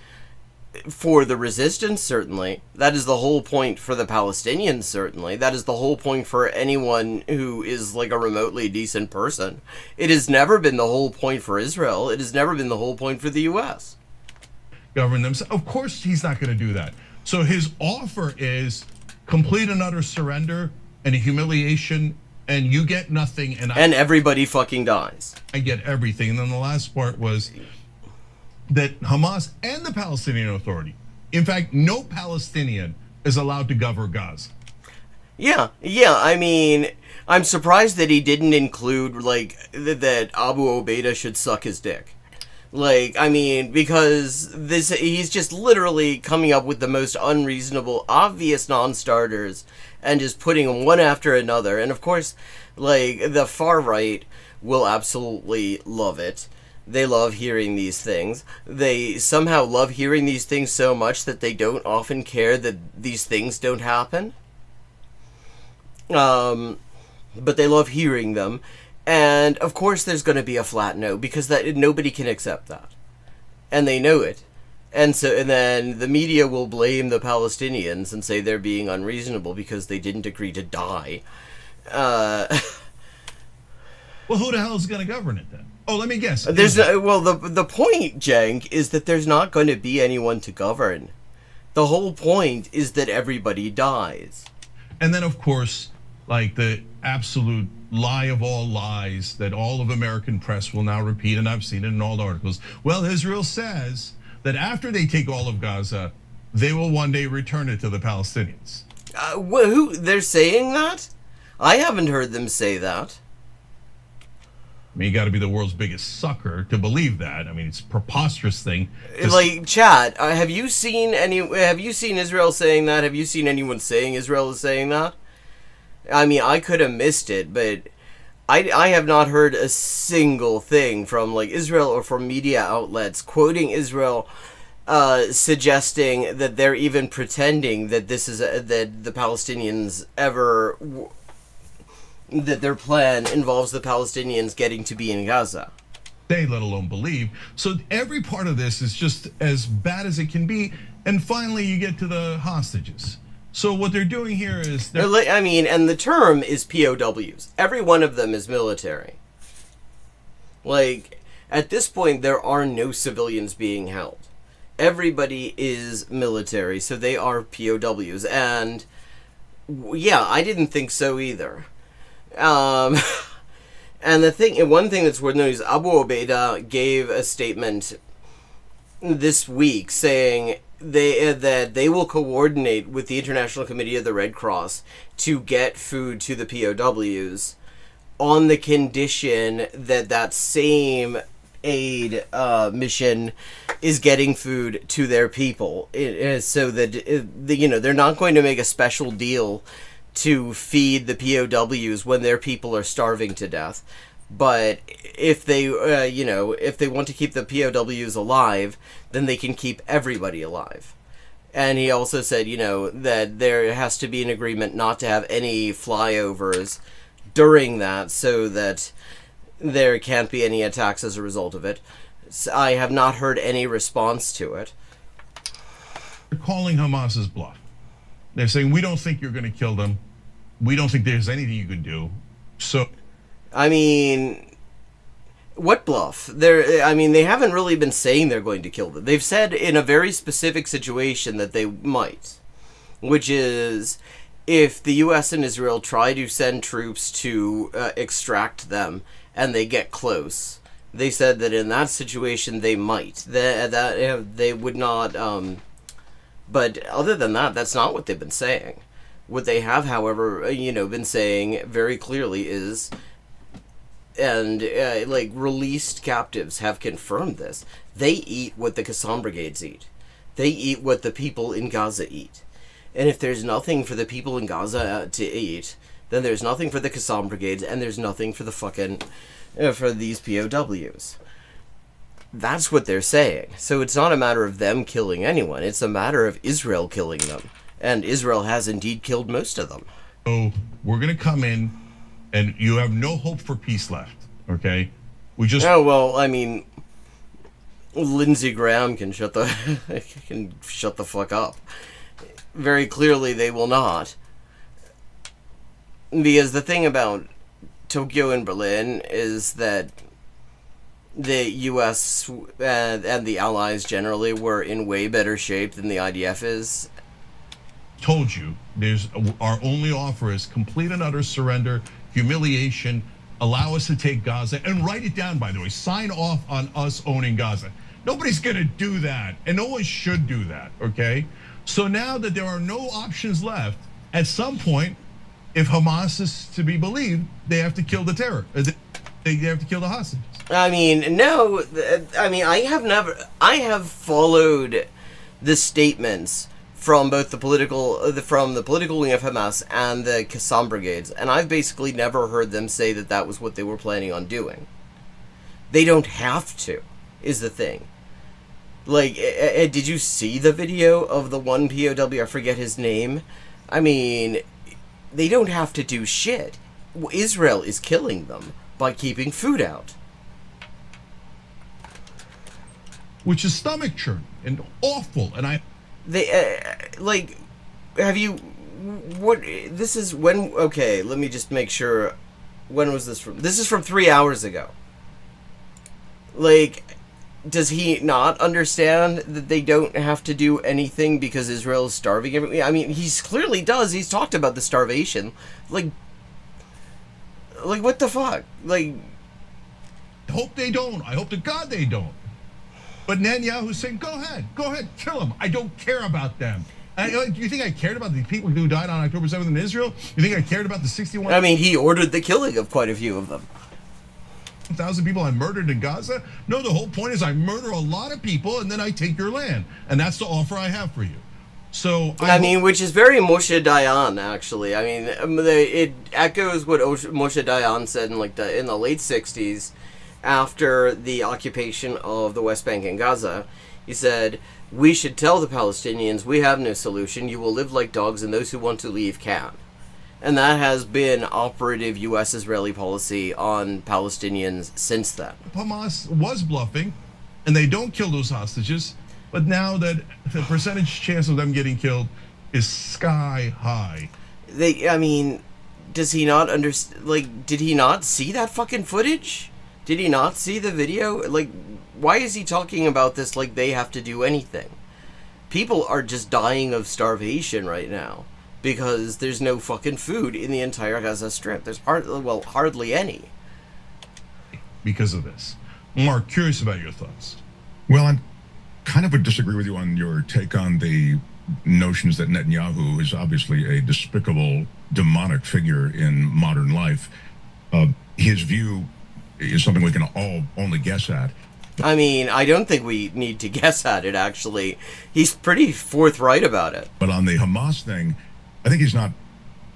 for the resistance, certainly. That is the whole point for the Palestinians, certainly. That is the whole point for anyone who is like a remotely decent person. It has never been the whole point for Israel. It has never been the whole point for the U.S. Govern themselves. Of course he's not going to do that. So his offer is complete and utter surrender and a humiliation, and you get nothing, and everybody fucking dies. I get everything. And then the last part was that Hamas and the Palestinian Authority, in fact, no Palestinian is allowed to govern Gaza. Yeah. I mean, I'm surprised that he didn't include like that Abu Obaida should suck his dick. Like, I mean, because he's just literally coming up with the most unreasonable, obvious non-starters and just putting them one after another. And of course, like, the far right will absolutely love it. They love hearing these things. They somehow love hearing these things so much that they don't often care that these things don't happen. But they love hearing them. And of course there's going to be a flat no, because nobody can accept that. And they know it. And then the media will blame the Palestinians and say they're being unreasonable because they didn't agree to die. Well, who the hell is going to govern it then? Oh, let me guess. The point, Jank, is that there's not going to be anyone to govern. The whole point is that everybody dies. And then, of course, like the absolute lie of all lies that all of American press will now repeat, and I've seen it in all the articles. Well, Israel says that after they take all of Gaza, they will one day return it to the Palestinians. Who? They're saying that? I haven't heard them say that. I mean, you got to be the world's biggest sucker to believe that. I mean, it's a preposterous thing. Like, chat, have you seen Israel saying that? Have you seen anyone saying Israel is saying that? I mean, I could have missed it, but I have not heard a single thing from like Israel or from media outlets quoting Israel, suggesting that they're even pretending that that the Palestinians that their plan involves the Palestinians getting to be in Gaza. They let alone believe. So every part of this is just as bad as it can be. And finally, you get to the hostages. So what they're doing here is... and the term is POWs. Every one of them is military. Like, at this point, there are no civilians being held. Everybody is military, so they are POWs. And, yeah, I didn't think so either. And one thing that's worth noting is Abu Obaida gave a statement this week saying that they will coordinate with the International Committee of the Red Cross to get food to the POWs on the condition that same aid mission is getting food to their people, so that they're not going to make a special deal to feed the POWs when their people are starving to death. But if they want to keep the POWs alive, then they can keep everybody alive. And he also said, that there has to be an agreement not to have any flyovers during that, so that there can't be any attacks as a result of it. So I have not heard any response to it. They're calling Hamas's bluff. They're saying, we don't think you're going to kill them. We don't think there's anything you can do. So, I mean, What bluff? They haven't really been saying they're going to kill them. They've said in a very specific situation that they might, which is if the U.S. and Israel try to send troops to extract them and they get close. They said that in that situation they might. They would not. But other than that, that's not what they've been saying. What they have, however, been saying very clearly is, and released captives have confirmed this. They eat what the Qassam brigades eat. They eat what the people in Gaza eat. And if there's nothing for the people in Gaza to eat, then there's nothing for the Qassam brigades, and there's nothing for the for these POWs. That's what they're saying. So it's not a matter of them killing anyone. It's a matter of Israel killing them. And Israel has indeed killed most of them. So we're going to come in, and you have no hope for peace left, okay? Lindsey Graham can shut the fuck up. Very clearly they will not. Because the thing about Tokyo and Berlin is that the U.S. and the Allies generally were in way better shape than the IDF is. Told you, our only offer is complete and utter surrender, humiliation, allow us to take Gaza, and write it down, by the way, sign off on us owning Gaza. Nobody's gonna do that, and no one should do that, okay? So now that there are no options left, at some point, if Hamas is to be believed, they have to kill the terror. They have to kill the hostages. I have followed the statements from both the political wing of Hamas and the Qassam brigades, and I've basically never heard them say that that was what they were planning on doing. They don't have to, is the thing. Did you see the video of the one POW? I forget his name. They don't have to do shit. Israel is killing them by keeping food out. Which is stomach churn and awful, and have you, this is when, okay, let me just make sure, when was this from? This is from 3 hours ago. Does he not understand that they don't have to do anything because Israel is starving everything? He clearly does. He's talked about the starvation. What the fuck? I hope they don't. I hope to God they don't. But Netanyahu's saying, go ahead, kill them. I don't care about them. Do you think I cared about the people who died on October 7th in Israel? You think I cared about the 61? He ordered the killing of quite a few of them. 1,000 people I murdered in Gaza? No, the whole point is I murder a lot of people and then I take your land. And that's the offer I have for you. So which is very Moshe Dayan, actually. It echoes what Moshe Dayan said in the late 60s after the occupation of the West Bank and Gaza. He said, "We should tell the Palestinians we have no solution. You will live like dogs and those who want to leave can." And that has been operative U.S.-Israeli policy on Palestinians since then. Hamas was bluffing, and they don't kill those hostages, but now that the percentage chance of them getting killed is sky high. Does he not understand? Did he not see that fucking footage? Did he not see the video? Why is he talking about this like they have to do anything? People are just dying of starvation right now. Because there's no fucking food in the entire Gaza Strip. There's hardly any. Because of this. Mark, curious about your thoughts. Well, I kind of would disagree with you on your take on the notions that Netanyahu is obviously a despicable, demonic figure in modern life. His view is something we can all only guess at. I don't think we need to guess at it, actually. He's pretty forthright about it. But on the Hamas thing, I think he's not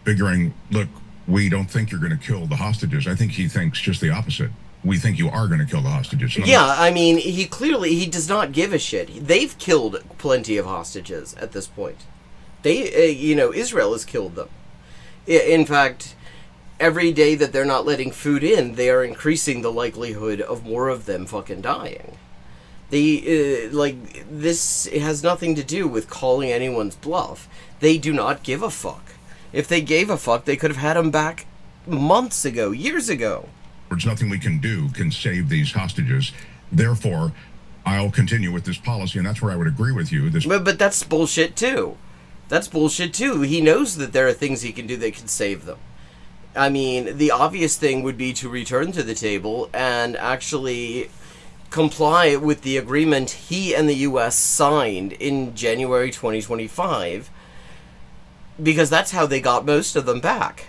figuring, look, we don't think you're going to kill the hostages. I think he thinks just the opposite. We think you are going to kill the hostages. Yeah, he does not give a shit. They've killed plenty of hostages at this point. Israel has killed them. In fact, every day that they're not letting food in, they are increasing the likelihood of more of them fucking dying. This has nothing to do with calling anyone's bluff. They do not give a fuck. If they gave a fuck, they could have had him back months ago, years ago. There's nothing we can do can save these hostages. Therefore, I'll continue with this policy, and that's where I would agree with you. But that's bullshit too. That's bullshit too. He knows that there are things he can do that can save them. I mean, the obvious thing would be to return to the table and actually comply with the agreement he and the U.S. signed in January 2025, because that's how they got most of them back.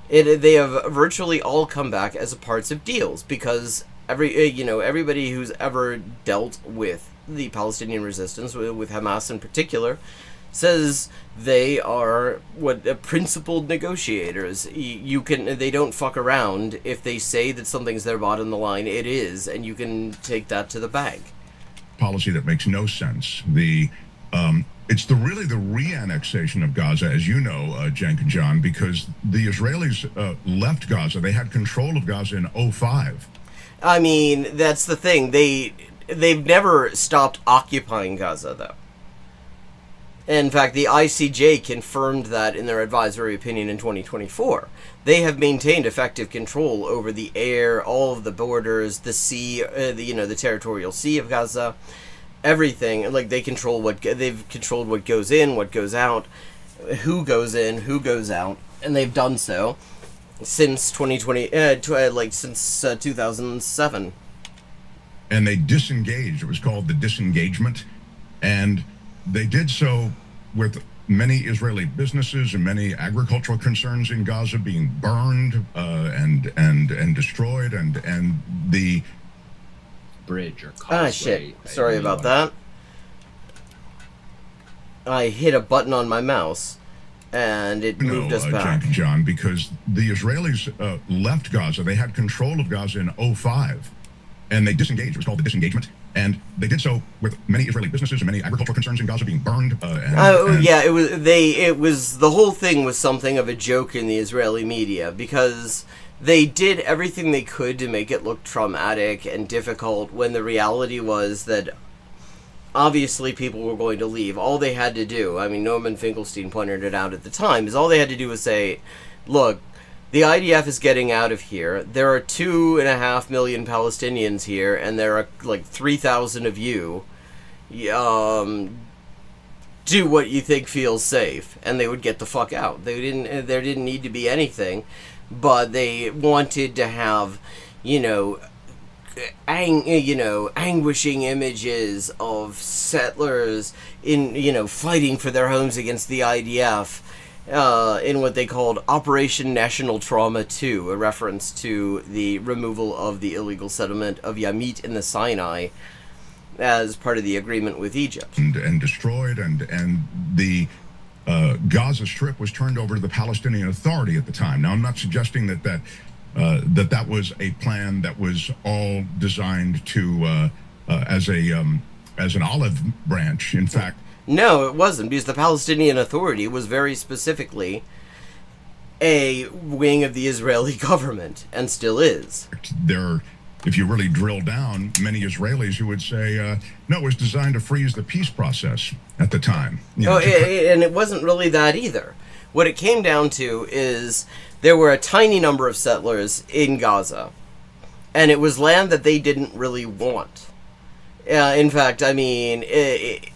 They have virtually all come back as parts of deals, because everybody who's ever dealt with the Palestinian resistance, with Hamas in particular, says they are principled negotiators. They don't fuck around. If they say that something's their bottom the line, it is, and you can take that to the bank. Policy that makes no sense. It's really the re-annexation of Gaza, as you know, Cenk and John, because the Israelis left Gaza. They had control of Gaza in 2005. I mean, that's the thing. They've never stopped occupying Gaza, though. In fact, the ICJ confirmed that in their advisory opinion in 2024. They have maintained effective control over the air, all of the borders, the sea, the territorial sea of Gaza, everything. Like, they've controlled what goes in, what goes out, who goes in, who goes out, and they've done so since 2007. And they disengaged. It was called the disengagement, and they did so with many Israeli businesses and many agricultural concerns in Gaza being burned and destroyed, and the bridge or causeway. Shit. Sorry about that. I hit a button on my mouse, and it moved us back. John, because the Israelis left Gaza. They had control of Gaza in 2005, and they disengaged. It was called the disengagement. And they did so with many Israeli businesses and many agricultural concerns in Gaza being burned. It was the whole thing was something of a joke in the Israeli media, because they did everything they could to make it look traumatic and difficult, when the reality was that obviously people were going to leave. All they had to do, I mean, Norman Finkelstein pointed it out at the time, is all they had to do was say, look, the IDF is getting out of here. There are 2.5 million Palestinians here, and there are like 3,000 of you. Do what you think feels safe, and they would get the fuck out. There didn't need to be anything, but they wanted to have, anguishing images of settlers fighting for their homes against the IDF. In what they called Operation National Trauma 2, a reference to the removal of the illegal settlement of Yamit in the Sinai as part of the agreement with Egypt. And destroyed, and the Gaza Strip was turned over to the Palestinian Authority at the time. Now, I'm not suggesting that was a plan that was all designed to as an olive branch. In fact, no, it wasn't, because the Palestinian Authority was very specifically a wing of the Israeli government, and still is. If you really drill down, many Israelis who would say, no, it was designed to freeze the peace process at the time. And it wasn't really that either. What it came down to is there were a tiny number of settlers in Gaza, and it was land that they didn't really want. In fact, I mean,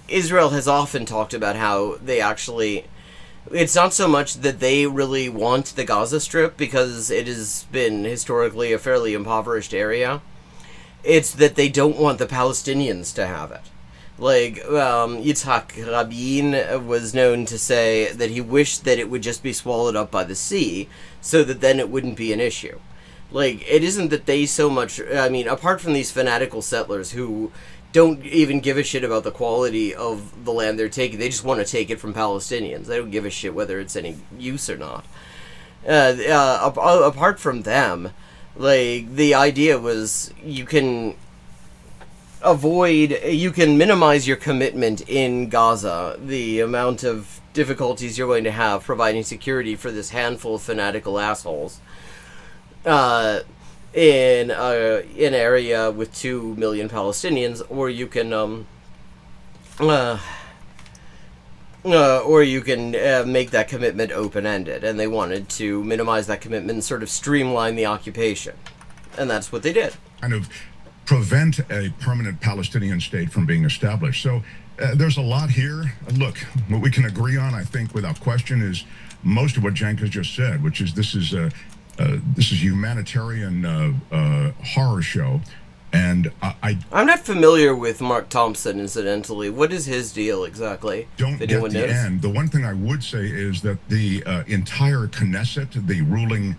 Israel has often talked about how they actually... It's not so much that they really want the Gaza Strip, because it has been historically a fairly impoverished area. It's that they don't want the Palestinians to have it. Like, Yitzhak Rabin was known to say that he wished that it would just be swallowed up by the sea, so that then it wouldn't be an issue. Like, it isn't that they so much... I mean, apart from these fanatical settlers who don't even give a shit about the quality of the land they're taking, they just want to take it from Palestinians. They don't give a shit whether it's any use or not. Apart from them, like, the idea was you can minimize your commitment in Gaza, the amount of difficulties you're going to have providing security for this handful of fanatical assholes. In an area with 2 million Palestinians, or you can or you can make that commitment open-ended, and they wanted to minimize that commitment and sort of streamline the occupation, and that's what they did. Kind of prevent a permanent Palestinian state from being established. So there's a lot here. Look, what we can agree on, I think, without question, is most of what Cenk has just said, which is this is a humanitarian horror show. And I'm not familiar with Mark Thompson, incidentally. What is his deal exactly? Don't get the end. The one thing I would say is that the entire Knesset, the ruling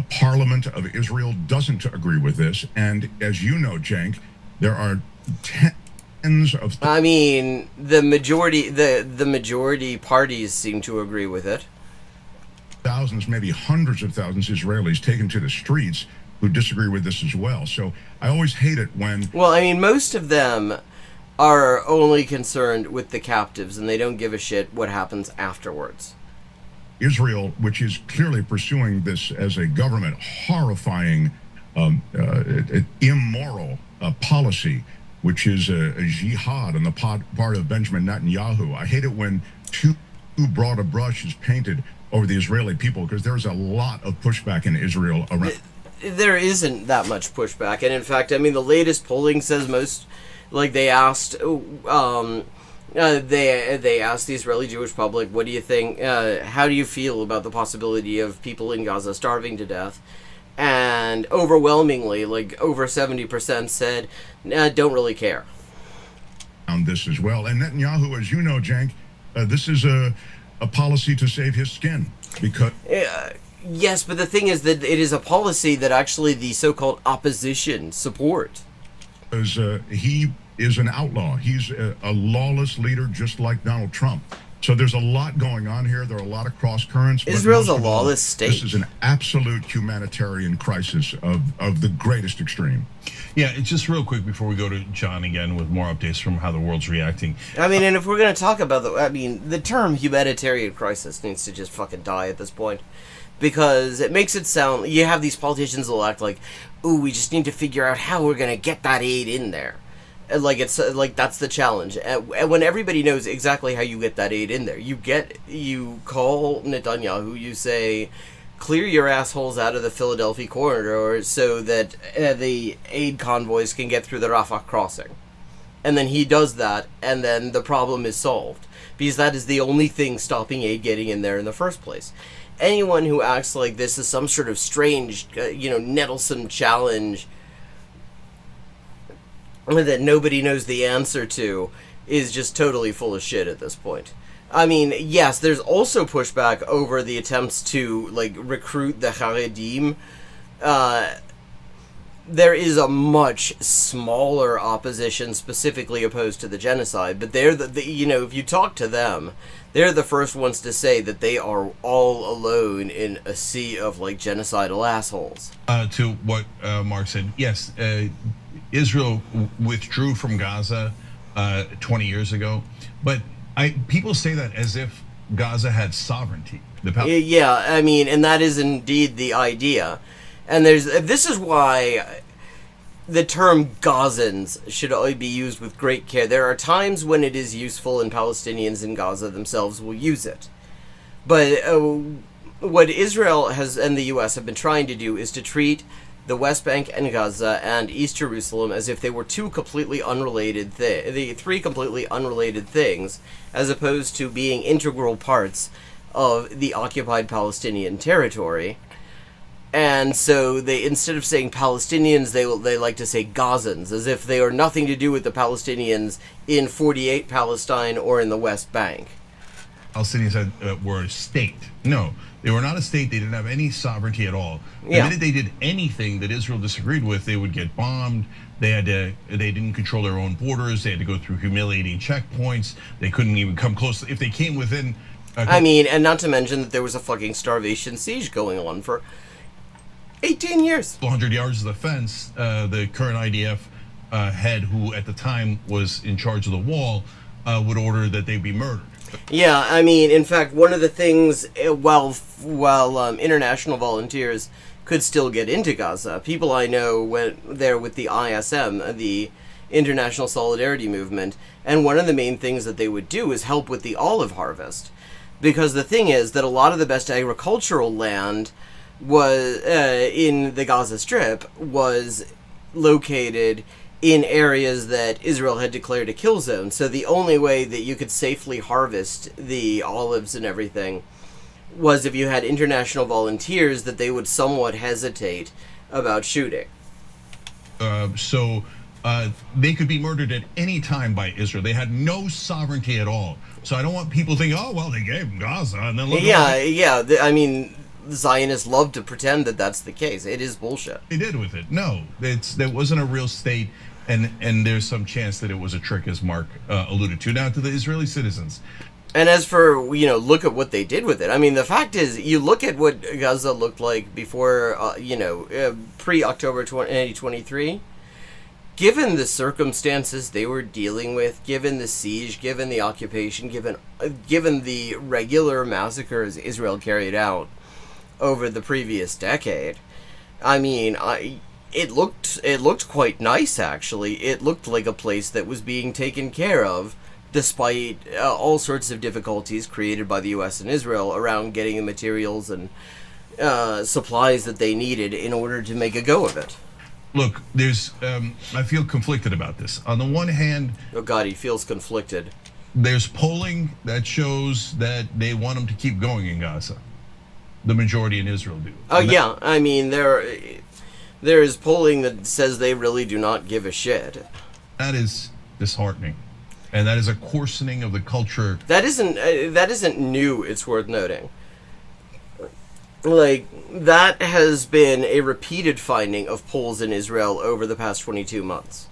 parliament of Israel, doesn't agree with this. And as you know, Cenk, there are tens of... I mean, the majority parties seem to agree with it. Thousands, maybe hundreds of thousands of Israelis taken to the streets who disagree with this as well. So I always hate it when... Well, I mean, most of them are only concerned with the captives, and they don't give a shit what happens afterwards. Israel, which is clearly pursuing this as a government, horrifying, immoral policy, which is a jihad on the part of Benjamin Netanyahu. I hate it when too broad a brush is painted over the Israeli people, because there's a lot of pushback in Israel around... There isn't that much pushback, and in fact, I mean, the latest polling says most, like, they asked, they asked the Israeli Jewish public, what do you think, how do you feel about the possibility of people in Gaza starving to death? And overwhelmingly, like, over 70% said, don't really care. On this as well, and Netanyahu, as you know, Cenk, this is a policy to save his skin, because... Yes, but the thing is that it is a policy that actually the so-called opposition support. Because he is an outlaw. He's a lawless leader, just like Donald Trump. So there's a lot going on here. There are a lot of cross currents. Israel's a lawless state. This is an absolute humanitarian crisis of the greatest extreme. Yeah, it's just real quick before we go to John again with more updates from how the world's reacting. I mean, and if we're going to talk about the term humanitarian crisis needs to just fucking die at this point. Because it makes it sound, you have these politicians will act like, ooh, we just need to figure out how we're going to get that aid in there. And like, it's like, that's the challenge. And when everybody knows exactly how you get that aid in there, you call Netanyahu, you say, clear your assholes out of the Philadelphia corridor so that the aid convoys can get through the Rafah crossing. And then he does that, and then the problem is solved. Because that is the only thing stopping aid getting in there in the first place. Anyone who acts like this is some sort of strange, nettlesome challenge that nobody knows the answer to is just totally full of shit at this point. I mean, yes, there's also pushback over the attempts to, like, recruit the Haredim. There is a much smaller opposition specifically opposed to the genocide, but they're if you talk to them, they're the first ones to say that they are all alone in a sea of, like, genocidal assholes. To what Mark said, yes, Israel withdrew from Gaza 20 years ago, but people say that as if Gaza had sovereignty. Yeah, I mean, and that is indeed the idea. And this is why the term Gazans should only be used with great care. There are times when it is useful, and Palestinians in Gaza themselves will use it. But what Israel and the U.S. have been trying to do is to treat the West Bank and Gaza and East Jerusalem as if they were two completely unrelated three completely unrelated things, as opposed to being integral parts of the occupied Palestinian territory. And so they, instead of saying Palestinians, they like to say Gazans, as if they are nothing to do with the Palestinians in 48 Palestine or in the West Bank. Palestinians were a state. No, they were not a state. They didn't have any sovereignty at all. The minute they did anything that Israel disagreed with, they would get bombed. They didn't control their own borders. They had to go through humiliating checkpoints. They couldn't even come close. If they came within... I mean, and not to mention that there was a fucking starvation siege going on for 18 years. 100 yards of the fence, the current IDF head, who at the time was in charge of the wall, would order that they be murdered. Yeah, I mean, in fact, one of the things, while international volunteers could still get into Gaza, people I know went there with the ISM, the international solidarity movement, and one of the main things that they would do is help with the olive harvest. Because the thing is that a lot of the best agricultural land was in the Gaza Strip was located in areas that Israel had declared a kill zone. So the only way that you could safely harvest the olives and everything was if you had international volunteers that they would somewhat hesitate about shooting. So they could be murdered at any time by Israel. They had no sovereignty at all. So I don't want people thinking, oh, well, they gave them Gaza. And then look I mean, Zionists love to pretend that that's the case. It is bullshit. They did with it. No, that wasn't a real state, and there's some chance that it was a trick, as Mark alluded to. Now, to the Israeli citizens. And as for, look at what they did with it. I mean, the fact is, you look at what Gaza looked like before, pre-October 2023, given the circumstances they were dealing with, given the siege, given the occupation, given the regular massacres Israel carried out over the previous decade, I mean, it looked quite nice, actually. It looked like a place that was being taken care of, despite all sorts of difficulties created by the U.S. and Israel around getting the materials and supplies that they needed in order to make a go of it. Look, I feel conflicted about this. On the one hand... Oh God, he feels conflicted. There's polling that shows that they want them to keep going in Gaza. The majority in Israel do. Oh, yeah. I mean, there is polling that says they really do not give a shit. That is disheartening. And that is a coarsening of the culture. That isn't new, it's worth noting. Like, that has been a repeated finding of polls in Israel over the past 22 months.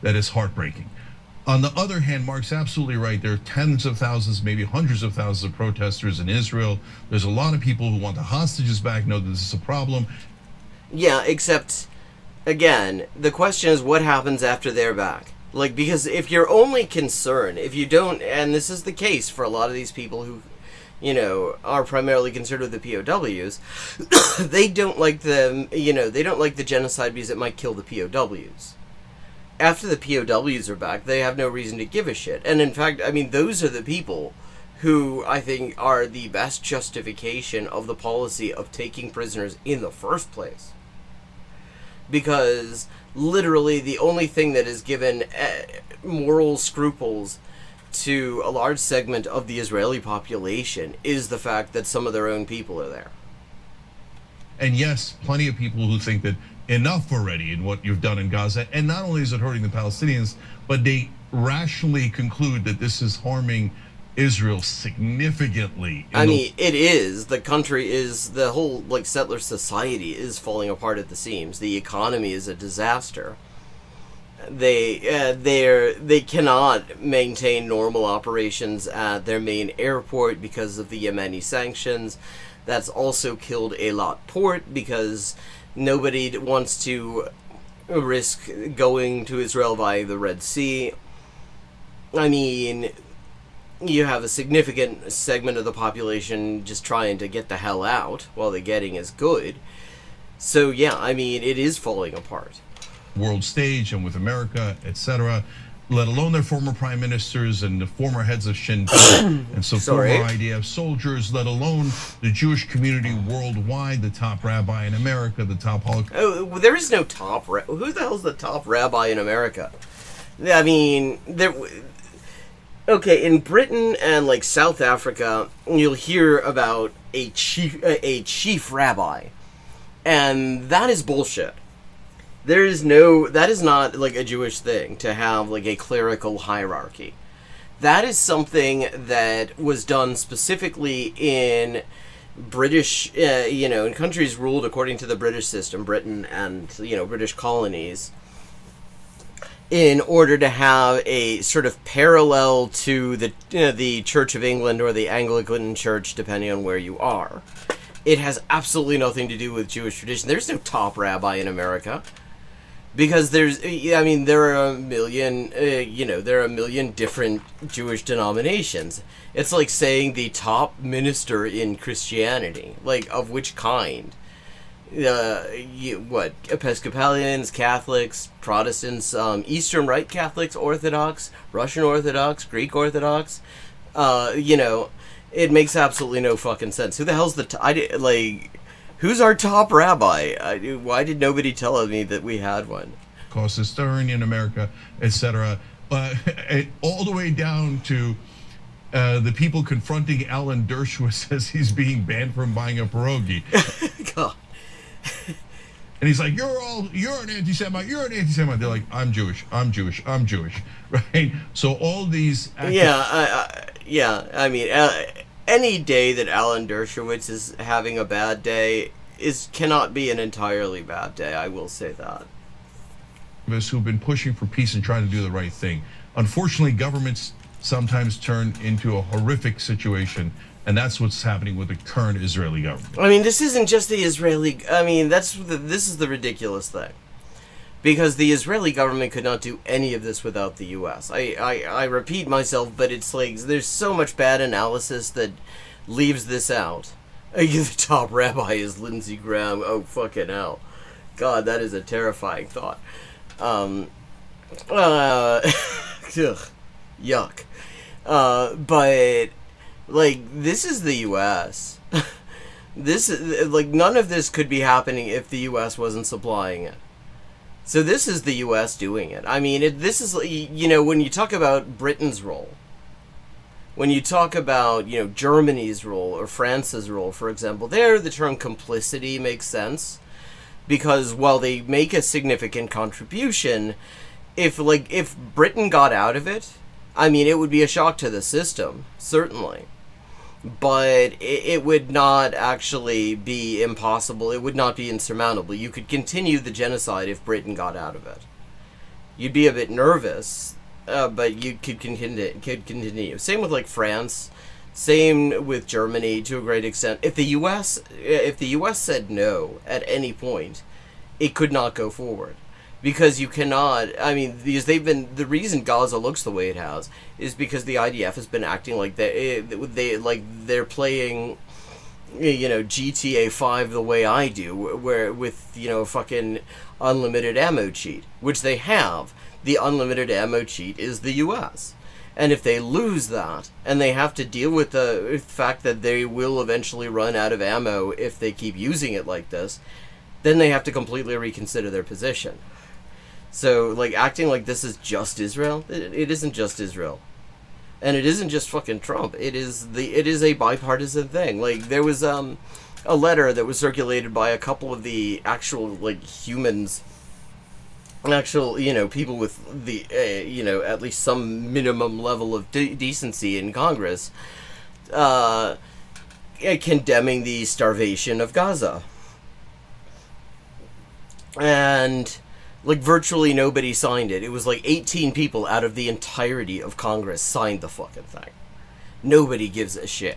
That is heartbreaking. On the other hand, Mark's absolutely right. There are tens of thousands, maybe hundreds of thousands of protesters in Israel. There's a lot of people who want the hostages back, know that this is a problem. Yeah, except, again, the question is what happens after they're back? Like, because if you're only concerned, if you don't, and this is the case for a lot of these people who, are primarily concerned with the POWs, they don't like they don't like the genocide because it might kill the POWs. After the POWs are back, they have no reason to give a shit. And in fact, I mean, those are the people who I think are the best justification of the policy of taking prisoners in the first place. Because literally the only thing that has given moral scruples to a large segment of the Israeli population is the fact that some of their own people are there. And yes, plenty of people who think that enough already in what you've done in Gaza, and not only is it hurting the Palestinians, but they rationally conclude that this is harming Israel significantly. I mean, it is. The country is, the whole settler society is falling apart at the seams. The economy is a disaster. They cannot maintain normal operations at their main airport because of the Yemeni sanctions. That's also killed Eilat port because nobody wants to risk going to Israel via the Red Sea. I mean, you have a significant segment of the population just trying to get the hell out while the getting is good. So yeah, I mean, it is falling apart. World stage and with America, etc., let alone their former prime ministers and the former heads of Sinn Féin and some former IDF soldiers, let alone the Jewish community worldwide, the top rabbi in America, the top Holocaust. Oh, there is no top. Who the hell's the top rabbi in America? I mean, okay, in Britain and South Africa, you'll hear about a chief rabbi, and that is bullshit. That is not a Jewish thing to have a clerical hierarchy. That is something that was done specifically in British, in countries ruled according to the British system, Britain and, British colonies, in order to have a sort of parallel to the Church of England or the Anglican Church, depending on where you are. It has absolutely nothing to do with Jewish tradition. There's no top rabbi in America. Because there are a million, there are a million different Jewish denominations. It's like saying the top minister in Christianity, of which kind? Episcopalians, Catholics, Protestants, Eastern Rite Catholics, Orthodox, Russian Orthodox, Greek Orthodox. It makes absolutely no fucking sense. Who the hell's who's our top rabbi? Why did nobody tell me that we had one? Historian in America, etc. All the way down to the people confronting Alan Dershowitz as he's being banned from buying a pierogi. God. And he's like, you're an anti-Semite, you're an anti-Semite. They're like, I'm Jewish, right? So all these... Any day that Alan Dershowitz is having a bad day cannot be an entirely bad day, I will say that. Who've been pushing for peace and trying to do the right thing. Unfortunately, governments sometimes turn into a horrific situation, and that's what's happening with the current Israeli government. I mean, this isn't just the Israeli... this is the ridiculous thing. Because the Israeli government could not do any of this without the U.S. I repeat myself, but it's like, there's so much bad analysis that leaves this out. The top rabbi is Lindsey Graham. Oh, fucking hell. God, that is a terrifying thought. Yuck. But, this is the U.S. This is, none of this could be happening if the U.S. wasn't supplying it. So this is the U.S. doing it. I mean, this is, when you talk about Britain's role, when you talk about, Germany's role or France's role, for example, there the term complicity makes sense. Because while they make a significant contribution, if Britain got out of it, it would be a shock to the system, certainly. But it would not actually be impossible. It would not be insurmountable. You could continue the genocide if Britain got out of it. You'd be a bit nervous, but you could continue. Same with France. Same with Germany to a great extent. If the U.S. said no at any point, it could not go forward. Because you cannot, because the reason Gaza looks the way it has is because the IDF has been acting like they're playing, GTA 5 the way I do, where with, fucking unlimited ammo cheat, which they have. The unlimited ammo cheat is the US. And if they lose that, and they have to deal with the fact that they will eventually run out of ammo if they keep using it like this, then they have to completely reconsider their position. So, acting like this is just Israel, it isn't just Israel. And it isn't just fucking Trump. It is a bipartisan thing. There was a letter that was circulated by a couple of the actual, humans, people with the, at least some minimum level of decency in Congress, condemning the starvation of Gaza. And... virtually nobody signed it. It was 18 people out of the entirety of Congress signed the fucking thing. Nobody gives a shit.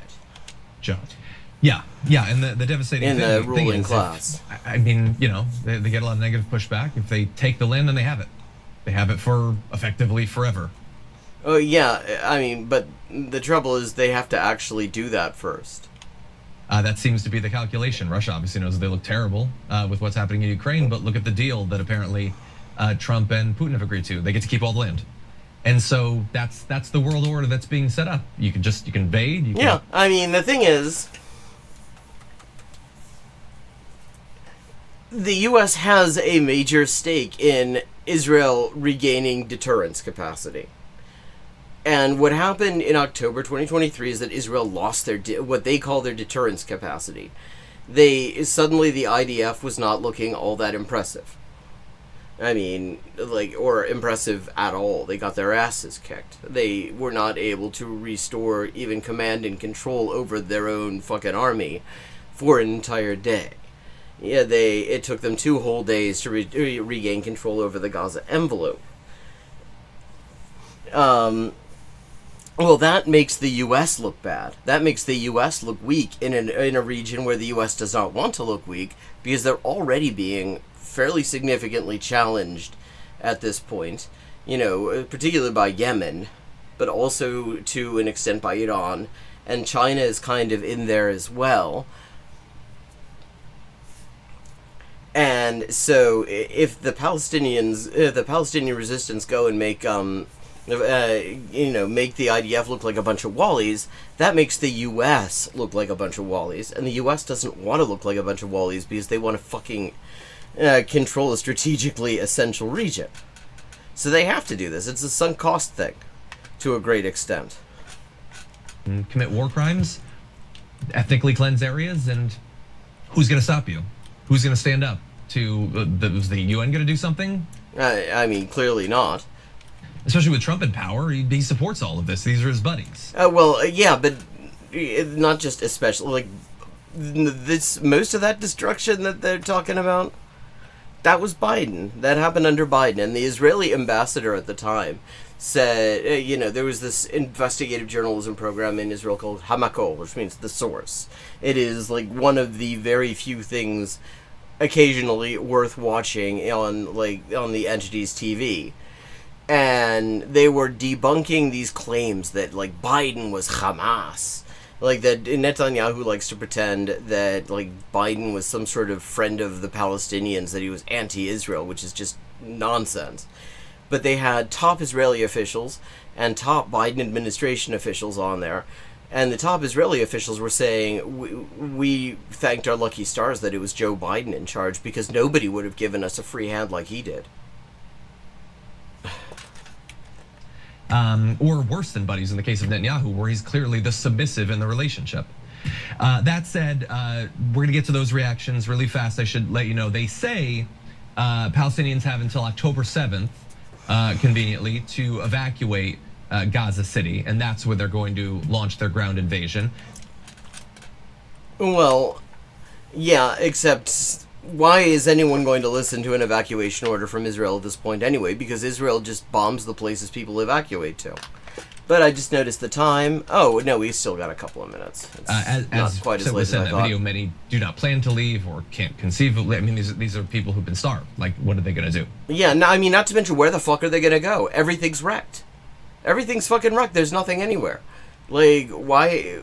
John. Yeah, and the devastating in thing, the ruling class. They get a lot of negative pushback. If they take the land, then they have it. They have it for effectively forever. Oh, yeah, but the trouble is they have to actually do that first. That seems to be the calculation. Russia obviously knows that they look terrible with what's happening in Ukraine, but look at the deal that apparently Trump and Putin have agreed to. They get to keep all the land. And so that's the world order that's being set up. You can invade. The thing is, the U.S. has a major stake in Israel regaining deterrence capacity. And what happened in October 2023 is that Israel lost their what they call their deterrence capacity. Suddenly the IDF was not looking all that impressive. Or impressive at all. They got their asses kicked. They were not able to restore even command and control over their own fucking army for an entire day. Yeah, it took them 2 whole days to regain control over the Gaza envelope. Well, that makes the U.S. look bad. That makes the U.S. look weak in a region where the U.S. does not want to look weak, because they're already being fairly significantly challenged at this point, particularly by Yemen, but also to an extent by Iran, and China is kind of in there as well. And so if the Palestinian resistance go and make make the IDF look like a bunch of Wallies, that makes the U.S. look like a bunch of Wallies, and the U.S. doesn't want to look like a bunch of Wallies because they want to fucking control a strategically essential region. So they have to do this. It's a sunk cost thing, to a great extent. Commit war crimes, ethnically cleanse areas, and who's going to stop you? Who's going to stand up? Is the UN going to do something? I mean, clearly not. Especially with Trump in power, he supports all of this. These are his buddies. Yeah, but not just especially. Like, most of that destruction that they're talking about, that was Biden. That happened under Biden. And the Israeli ambassador at the time said, there was this investigative journalism program in Israel called Hamakol, which means the source. It is like one of the very few things occasionally worth watching on the entity's TV. And they were debunking these claims that like Biden was Hamas. Like that Netanyahu likes to pretend that like Biden was some sort of friend of the Palestinians, that he was anti-Israel, which is just nonsense. But they had top Israeli officials and top Biden administration officials on there. And the top Israeli officials were saying, we thanked our lucky stars that it was Joe Biden in charge, because nobody would have given us a free hand like he did. Or worse than buddies in the case of Netanyahu, where he's clearly the submissive in the relationship. That said, we're going to get to those reactions really fast. I should let you know, they say Palestinians have until October 7th, conveniently, to evacuate Gaza City, and that's where they're going to launch their ground invasion. Well, yeah, except why is anyone going to listen to an evacuation order from Israel at this point anyway? Because Israel just bombs the places people evacuate to. But I just noticed the time. Oh, no, we still got a couple of minutes. It's not quite as late as I thought. Video, many do not plan to leave or can't conceivably. I mean, these are people who've been starved. Like, what are they going to do? Yeah, no, I mean, not to mention, where the fuck are they going to go? Everything's wrecked. Everything's fucking wrecked. There's nothing anywhere. Like, why,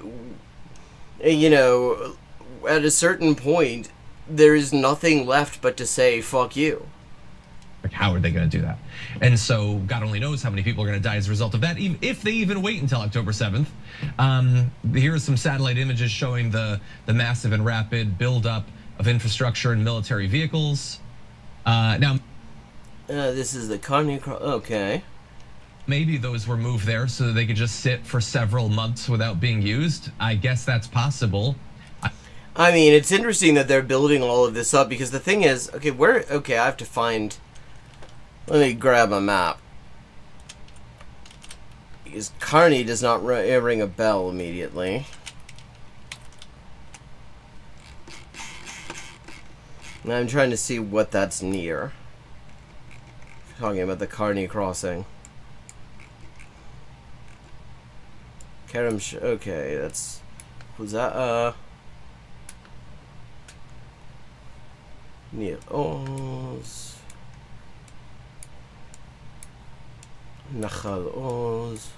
at a certain point, there is nothing left but to say, fuck you. Like, how are they going to do that? And so God only knows how many people are going to die as a result of that, even if they even wait until October 7th. Here are some satellite images showing the massive and rapid buildup of infrastructure and military vehicles. Now, this is the Carney. Okay. Maybe those were moved there so that they could just sit for several months without being used. I guess that's possible. I mean, it's interesting that they're building all of this up, because the thing is, I have to find. Let me grab a map. Because Carney does not ring a bell immediately. And I'm trying to see what that's near. Talking about the Carney crossing. Okay, that's... Was that, near Oz. Nachal Oz.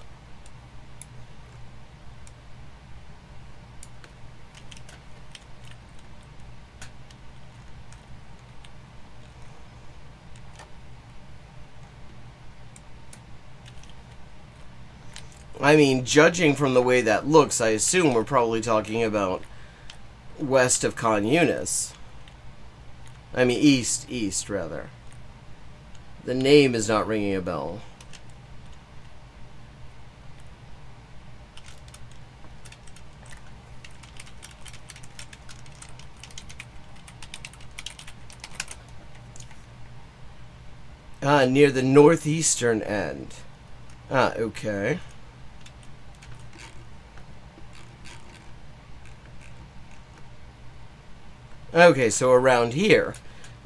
I mean, judging from the way that looks, I assume we're probably talking about west of Khan Yunis. I mean, east, rather. The name is not ringing a bell. Near the northeastern end. Okay. Okay, so around here.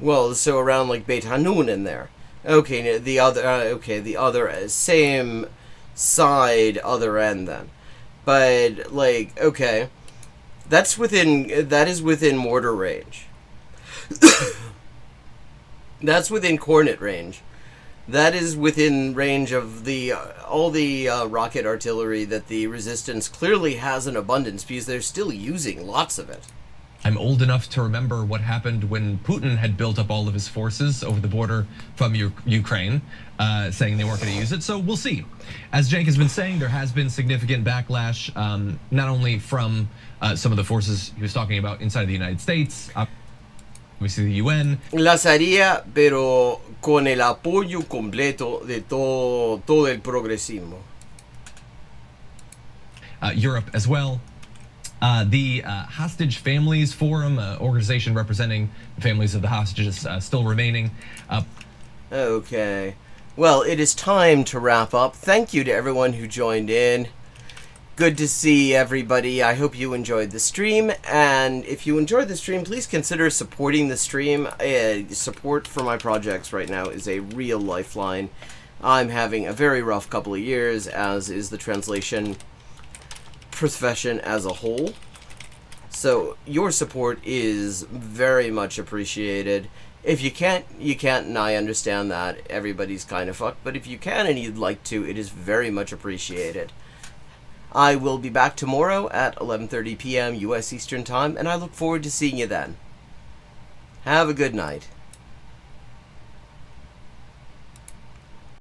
Well, so around like Beit Hanun in there. Okay, the other same side, other end then. But like, okay, that is within mortar range. That's within Cornet range. That is within range of all the rocket artillery that the resistance clearly has in abundance, because they're still using lots of it. I'm old enough to remember what happened when Putin had built up all of his forces over the border from Ukraine, saying they weren't going to use it. So we'll see. As Cenk has been saying, there has been significant backlash, not only from some of the forces he was talking about inside of the United States, obviously the UN. Las haría, pero con el apoyo completo de todo el progresismo. Europe as well. The Hostage Families Forum, organization representing the families of the hostages still remaining. Okay. Well, it is time to wrap up. Thank you to everyone who joined in. Good to see everybody. I hope you enjoyed the stream. And if you enjoyed the stream, please consider supporting the stream. Support for my projects right now is a real lifeline. I'm having a very rough couple of years, as is the translation profession as a whole. So your support is very much appreciated. If you can't, you can't, and I understand that. Everybody's kind of fucked. But if you can and you'd like to, it is very much appreciated. I will be back tomorrow at 11:30 p.m. U.S. Eastern Time, and I look forward to seeing you then. Have a good night.